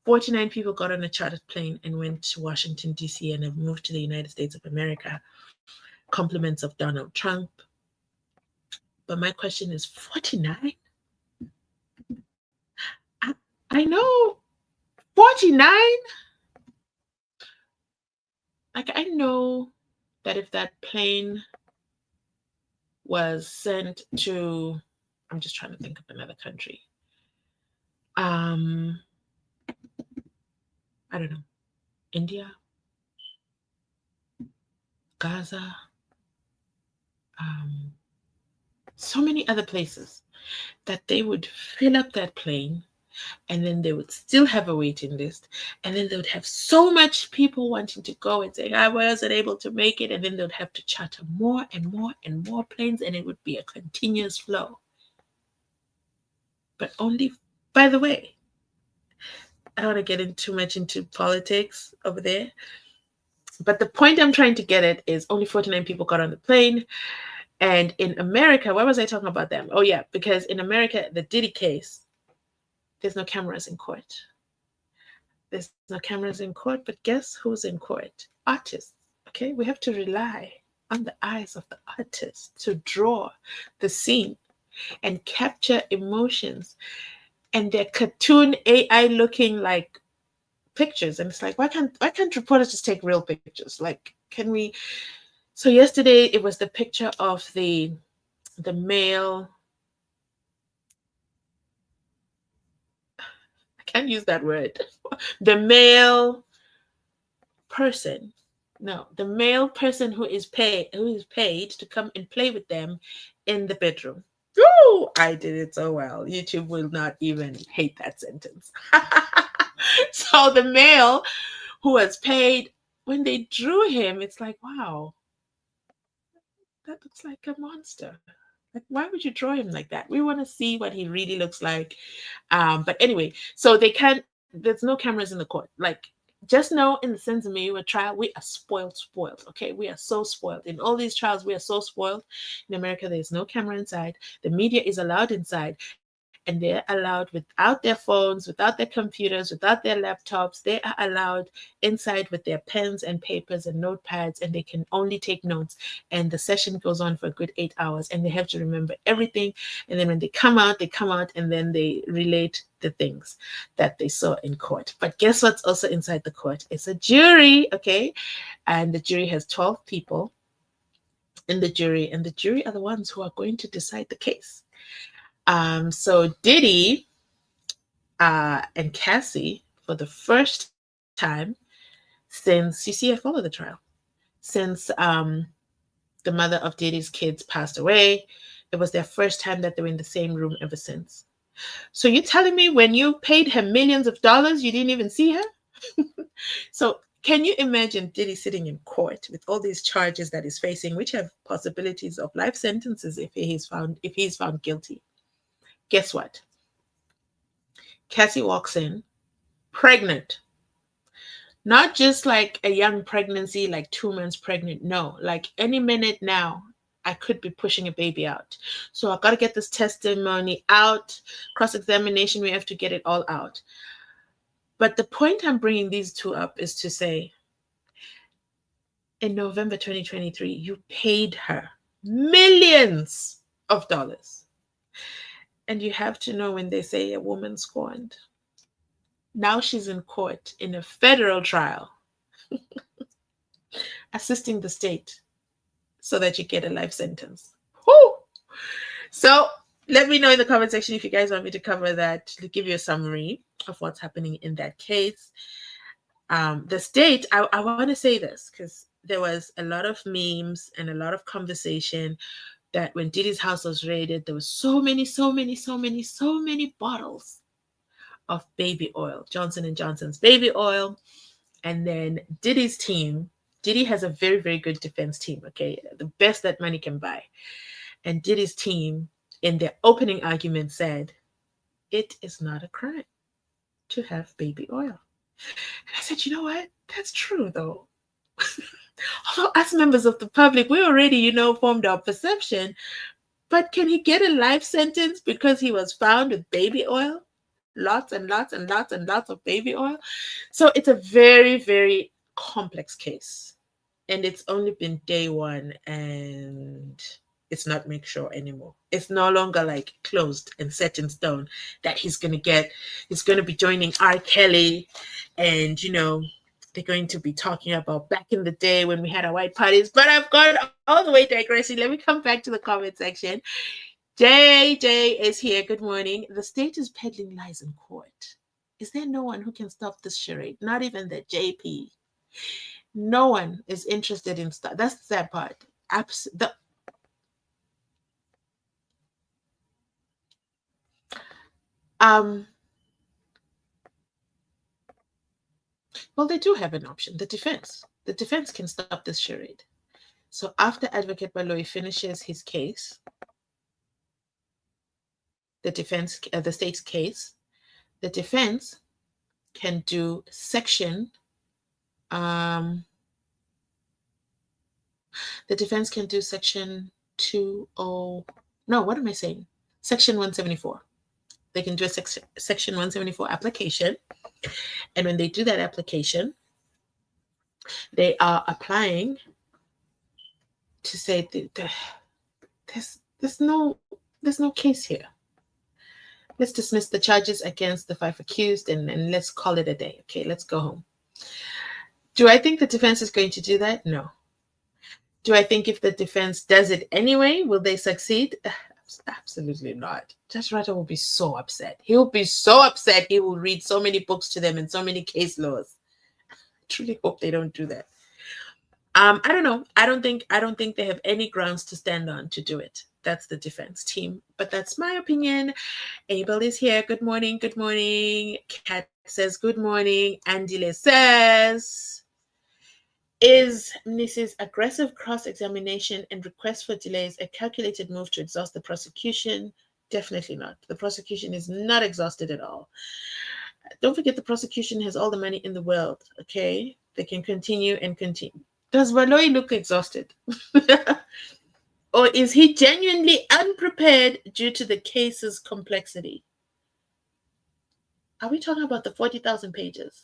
49 people got on a chartered plane and went to Washington, D.C. and have moved to the United States of America. Compliments of Donald Trump. But my question is, 49? I know 49. Like, I know that if that plane was sent to, I'm just trying to think of another country. I don't know, India, Gaza, so many other places, that they would fill up that plane, and then they would still have a waiting list, and then they would have so much people wanting to go and say, I wasn't able to make it, and then they would have to charter more and more and more planes, and it would be a continuous flow. But only, by the way, I don't want to get too much into politics over there, but the point I'm trying to get at is only 49 people got on the plane. And in America, why was I talking about them? Oh yeah, because in America, the Diddy case, there's no cameras in court. There's no cameras in court, but guess who's in court? Artists, okay? We have to rely on the eyes of the artist to draw the scene and capture emotions. And they're cartoon AI looking like pictures. And it's like, why can't reporters just take real pictures? Like, can we? So yesterday it was the picture of the male, I can't use that word, the male person. No, the male person who is paid to come and play with them in the bedroom. Oh, I did it so well. YouTube will not even hate that sentence. So the male who was paid, when they drew him, it's like, wow, that looks like a monster. Like, why would you draw him like that? We want to see what he really looks like. But anyway, so there's no cameras in the court. Like, just know in the SENZO MEYIWA trial, we are spoiled. Okay, we are so spoiled. In all these trials, we are so spoiled. In America, there's no camera inside. The media is allowed inside, and they're allowed without their phones, without their computers, without their laptops. They are allowed inside with their pens and papers and notepads, and they can only take notes. And the session goes on for a good 8 hours, and they have to remember everything. And then when they come out, and then they relate the things that they saw in court. But guess what's also inside the court? It's a jury, okay? And the jury has 12 people in the jury, and the jury are the ones who are going to decide the case. So Diddy and Cassie, for the first time since, you see, I follow the trial, since the mother of Diddy's kids passed away, it was their first time that they were in the same room ever since. So you're telling me when you paid her millions of dollars, you didn't even see her? So can you imagine Diddy sitting in court with all these charges that he's facing, which have possibilities of life sentences if he's found guilty? Guess what? Cassie walks in, pregnant. Not just like a young pregnancy, like 2 months pregnant. No, like any minute now, I could be pushing a baby out. So I got to get this testimony out. Cross-examination, we have to get it all out. But the point I'm bringing these two up is to say, in November 2023, you paid her millions of dollars. And you have to know when they say a woman scorned. Now she's in court in a federal trial, assisting the state so that you get a life sentence. Whew! So let me know in the comment section if you guys want me to cover that, to give you a summary of what's happening in that case. The state, I want to say this because there was a lot of memes and a lot of conversation that when Diddy's house was raided, there was so many bottles of baby oil, Johnson & Johnson's baby oil. And then Diddy's team, Diddy has a very, very good defense team, okay? The best that money can buy. And Diddy's team, in their opening argument, said, it is not a crime to have baby oil. And I said, you know what? That's true, though. Although us members of the public, we already, formed our perception. But can he get a life sentence because he was found with baby oil? Lots and lots and lots and lots of baby oil. So it's a very, very complex case. And it's only been day one, and it's not make sure anymore. It's no longer like closed and set in stone that he's going to be joining R. Kelly, and, they're going to be talking about back in the day when we had our white parties. But I've gone all the way digressing. Let me come back to the comment section. JJ is here. Good morning. The state is peddling lies in court. Is there no one who can stop this charade? Not even the JP. No one is interested in stuff. That's the sad part. Well, they do have an option. The defense can stop this charade. So after Advocate Baloyi finishes his case, the state's case, the defense can do section 174. They can do a section 174 application. And when they do that application, they are applying to say there's no case here. Let's dismiss the charges against the 5 accused and let's call it a day. Okay, let's go home. Do I think the defense is going to do that? No. Do I think if the defense does it anyway, will they succeed? Absolutely not. Judge Rata will be so upset. He'll be so upset. He will read so many books to them and so many case laws. I truly hope they don't do that. I don't know. I don't think they have any grounds to stand on to do it. That's the defense team. But that's my opinion. Abel is here. Good morning. Good morning. Kat says good morning. Andile says, is Mrs. aggressive cross-examination and request for delays a calculated move to exhaust the prosecution? Definitely not. The prosecution is not exhausted at all. Don't forget the prosecution has all the money in the world, okay? They can continue and continue. Does Baloyi look exhausted? Or is he genuinely unprepared due to the case's complexity? Are we talking about the 40,000 pages?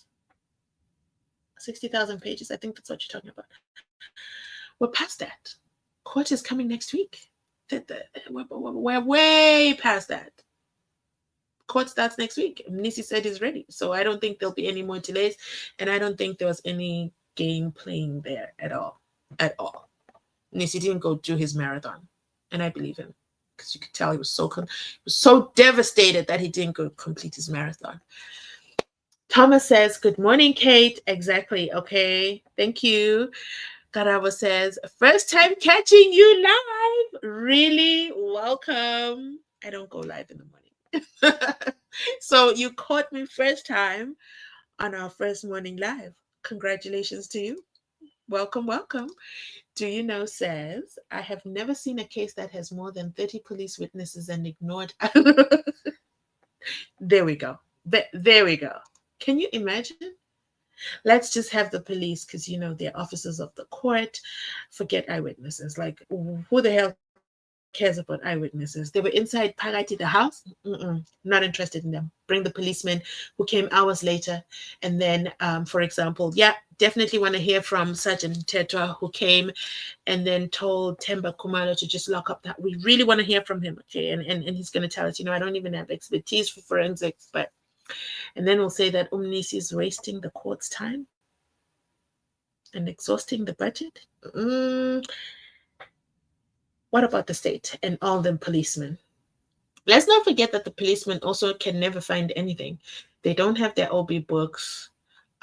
60,000 pages? I think that's what you're talking about. We're past that. Court is coming next week. We're way past that. Court starts next week. Nisi said he's ready. So I don't think there'll be any more delays. And I don't think there was any game playing there at all. At all. Nisi didn't go do his marathon. And I believe him. Because you could tell he was so devastated that he didn't go complete his marathon. Thomas says, good morning, Kate. Exactly. Okay. Thank you. Karabo says, first time catching you live. Really? Welcome. I don't go live in the morning. So you caught me first time on our first morning live. Congratulations to you. Welcome, welcome. Do you know says, I have never seen a case that has more than 30 police witnesses and ignored. There we go. There we go. Can you imagine? Let's just have the police because, they're officers of the court. Forget eyewitnesses. Like, who the hell cares about eyewitnesses? They were inside Pagati, the house. Not interested in them. Bring the policeman who came hours later. And then, for example, definitely want to hear from Sergeant Tetra, who came and then told Temba Kumalo to just lock up that. We really want to hear from him, okay? And he's going to tell us, I don't even have expertise for forensics, but, and then we'll say that Umnisi is wasting the court's time and exhausting the budget. What about the state and all the policemen? Let's not forget that the policemen also can never find anything. They don't have their OB books.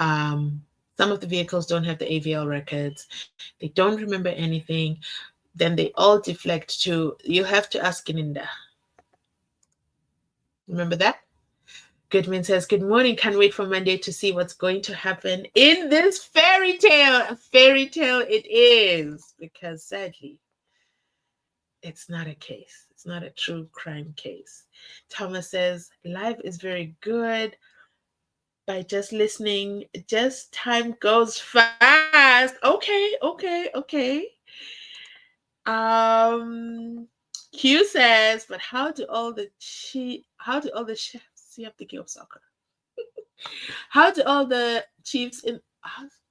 Some of the vehicles don't have the AVL records. They don't remember anything. Then they all deflect to, you have to ask Ininda. Remember that? Goodman says, good morning. Can't wait for Monday to see what's going to happen in this fairy tale. A fairy tale it is, because sadly, it's not a case. It's not a true crime case. Thomas says, live is very good. By just listening, just time goes fast. Okay. Q says, but how do all the chefs, you have to give soccer? How do all the chiefs in,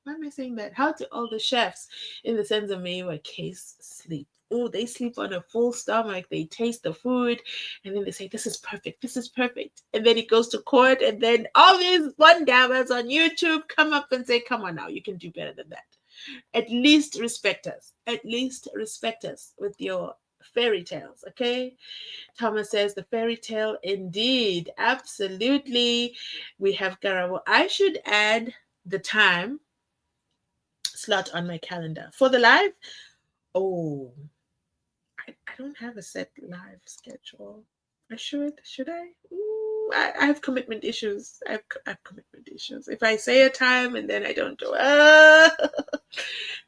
why am I saying that? How do all the chefs in the SENZO MEYIWA case sleep? Oh, they sleep on a full stomach. They taste the food, and then they say, this is perfect. This is perfect. And then it goes to court, and then all these one-dabbers on YouTube come up and say, come on now, you can do better than that. At least respect us. At least respect us with your fairy tales, okay? Thomas says, the fairy tale indeed. Absolutely. We have Garabo. I should add the time slot on my calendar. For the live, I don't have a set live schedule. I should I? I have commitment issues. I have commitment issues. If I say a time and then I don't do it.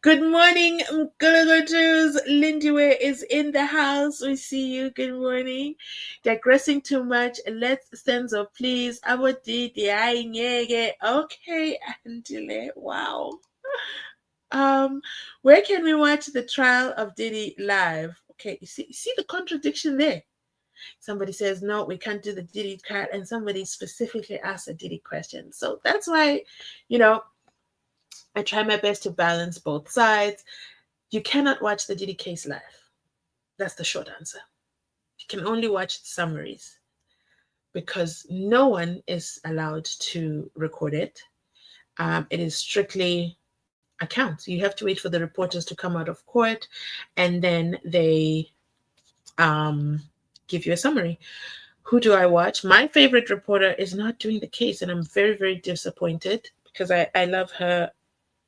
Good morning, Gulagotus. Lindywe is in the house. We see you. Good morning. Digressing too much. Let's SENZO, please. Okay, Andile. Wow. Where can we watch the trial of Diddy live? Okay, you see the contradiction there. Somebody says, no, we can't do the Diddy cut, and somebody specifically asked a Diddy question. So that's why, I try my best to balance both sides. You cannot watch the Diddy case live. That's the short answer. You can only watch the summaries because no one is allowed to record it. It is strictly accounts. You have to wait for the reporters to come out of court, and then they give you a summary. Who do I watch? My favorite reporter is not doing the case, and I'm very, very disappointed because I love her,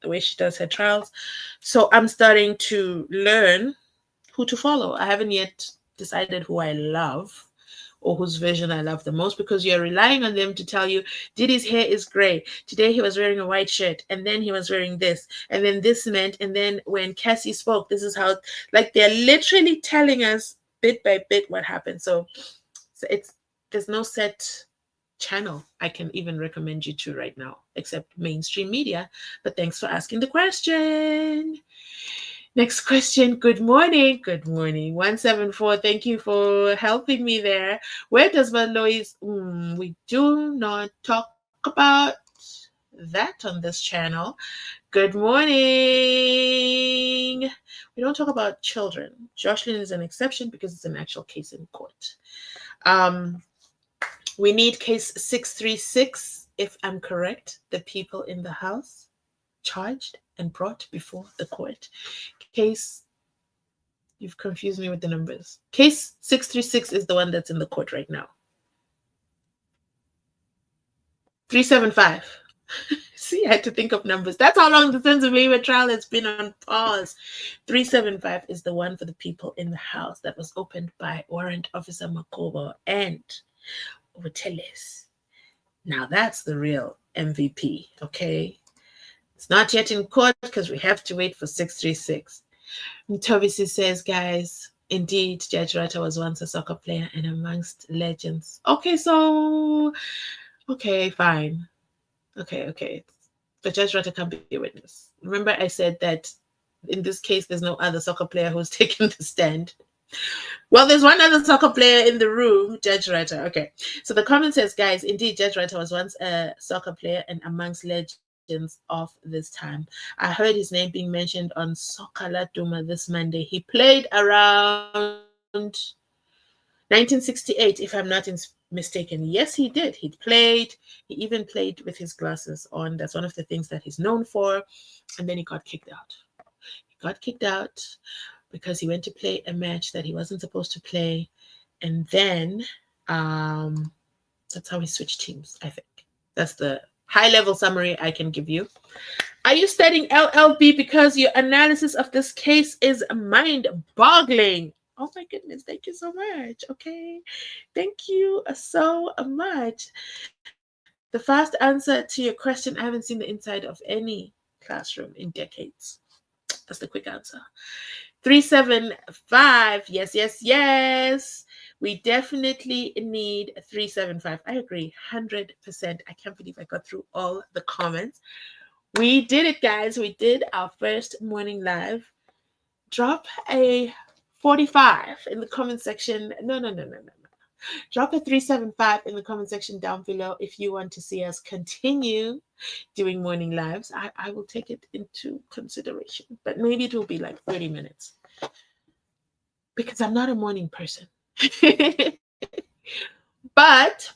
the way she does her trials. So I'm starting to learn who to follow. I haven't yet decided who I love or whose version I love the most, because you're relying on them to tell you, Diddy's hair is gray. Today he was wearing a white shirt, and then he was wearing this, and then this meant, and then when Cassie spoke, this is how, like, they're literally telling us bit by bit what happened. So there's no set channel I can even recommend you to right now, except mainstream media. But thanks for asking the question. Next question. Good morning. Good morning. 174. Thank you for helping me there. Where does Valois? We do not talk about that on this channel. Good morning. We don't talk about children. JOSHLIN is an exception because it's an actual case in court. We need case 636, if I'm correct, the people in the house charged and brought before the court. Case, you've confused me with the numbers. Case 636 is the one that's in the court right now. 375. See, I had to think of numbers. That's how long the SENZO MEYIWA trial has been on pause. 375 is the one for the people in the house that was opened by Warrant Officer Makobo and Oteles. Now that's the real MVP, okay? It's not yet in court because we have to wait for 636. Tovisi says, guys, indeed, Judge Rata was once a soccer player and amongst legends. Okay, fine. Okay. But Judge Rata can't be a witness. Remember I said that in this case, there's no other soccer player who's taking the stand. Well, there's one other soccer player in the room, Judge Rata. Okay. So the comment says, guys, indeed, Judge Rata was once a soccer player and amongst legends. of this time. I heard his name being mentioned on Sokala Duma this Monday. He played around 1968, if I'm not mistaken. Yes, he did. He played. He even played with his glasses on. That's one of the things that he's known for. And then he got kicked out. He got kicked out because he went to play a match that he wasn't supposed to play. And then that's how he switched teams, I think. That's the high-level summary I can give you. Are you studying LLB because your analysis of this case is mind-boggling? Oh my goodness, thank you so much. Okay, thank you so much. The fast answer to your question, I haven't seen the inside of any classroom in decades. That's the quick answer. 375. Yes, yes, yes. We definitely need 375. I agree 100%. I can't believe I got through all the comments. We did it, guys. We did our first morning live. Drop a 45 in the comment section. No. Drop a 375 in the comment section down below if you want to see us continue doing morning lives. I will take it into consideration, but maybe it will be like 30 minutes because I'm not a morning person. But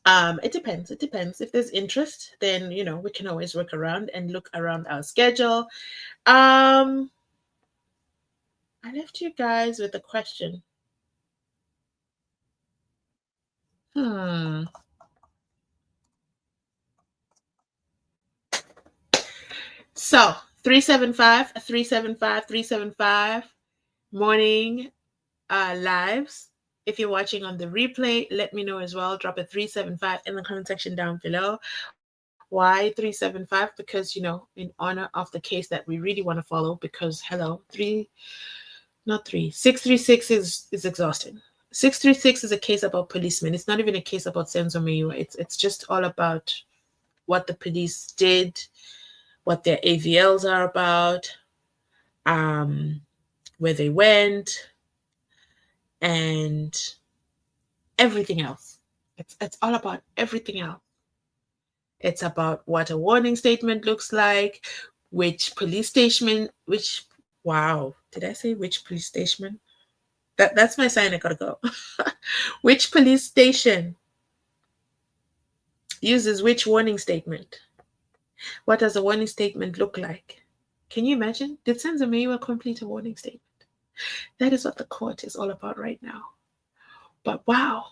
it depends. It depends. If there's interest, then we can always work around and look around our schedule. I left you guys with a question. So 375 morning lives. If you're watching on the replay, let me know as well. Drop a 375 in the comment section down below. Why 375? Because, in honor of the case that we really want to follow, because 636 is exhausting. 636 is a case about policemen. It's not even a case about SENZO MEYIWA. It's just all about what the police did, what their AVLs are about, where they went, and everything else. It's all about everything else. It's about what a warning statement looks like, which police station, wow, did I say which police station? That's my sign, I gotta go. Which police station uses which warning statement? What does a warning statement look like? Can you imagine? Did SENZO MEYIWA complete a warning statement? That is what the court is all about right now. But wow.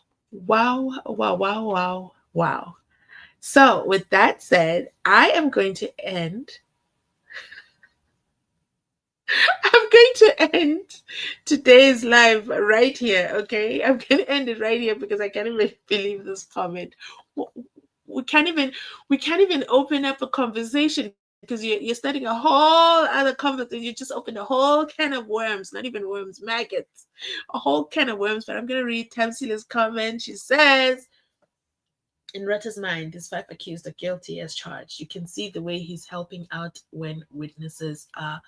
So with that said, I am going to end. I'm going to end today's live right here, okay? I'm going to end it right here because I can't even believe this comment. We can't even open up a conversation because you're studying a whole other conversation. You just opened a whole can of worms, not even worms, maggots, a whole can of worms. But I'm going to read Tamsila's comment. She says, in Rutta's mind, these 5 accused are guilty as charged. You can see the way he's helping out when witnesses are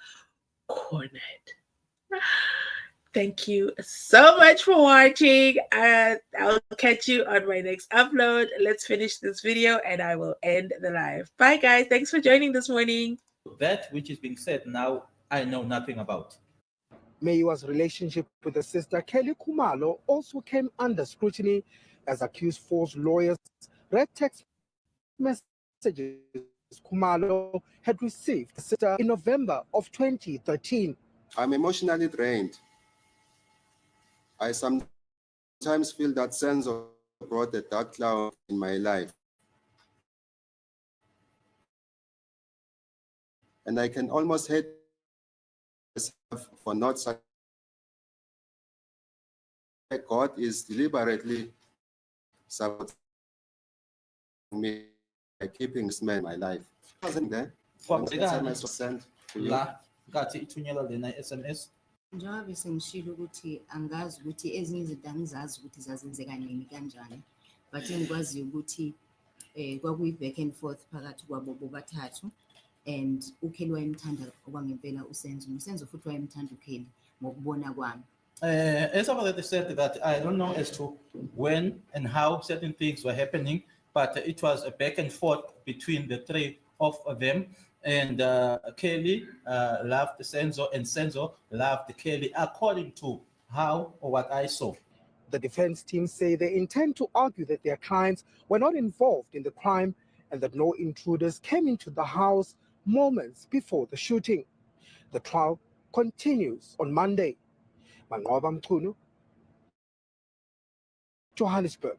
cornered. Thank you so much for watching. I'll catch you on my next upload. Let's finish this video and I will end the live. Bye, guys. Thanks for joining this morning. That which is being said now, I know nothing about. MEYIWA's relationship with her sister Kelly Khumalo also came under scrutiny as accused false lawyers read text messages Khumalo had received her sister in November of 2013. I'm emotionally drained. I sometimes feel that SENZO brought a dark cloud in my life. And I can almost hate myself for not such. God is deliberately sabotaging me by keeping smell in my life. Wasn't there? SMS was sent to you. SMS. Njengoba sengishilo ukuthi angazi ukuthi ezinye izinto angizazi ukuthi zazenzeka nini kanjani, but engikwaziyo ukuthi kwakuyi-back and forth phakathi kwabo bobathathu, and uKelly wayemthanda okwangempela uSenzo futhi wayemthanda uKelly ngokubona kwami. As I've already said that I don't know as to when and how certain things were happening, but it was a back and forth between the three of them. And Kelly loved Senzo, and Senzo loved Kelly, according to how or what I saw. The defense team say they intend to argue that their clients were not involved in the crime and that no intruders came into the house moments before the shooting. The trial continues on Monday. Manqoba Mchunu, Johannesburg.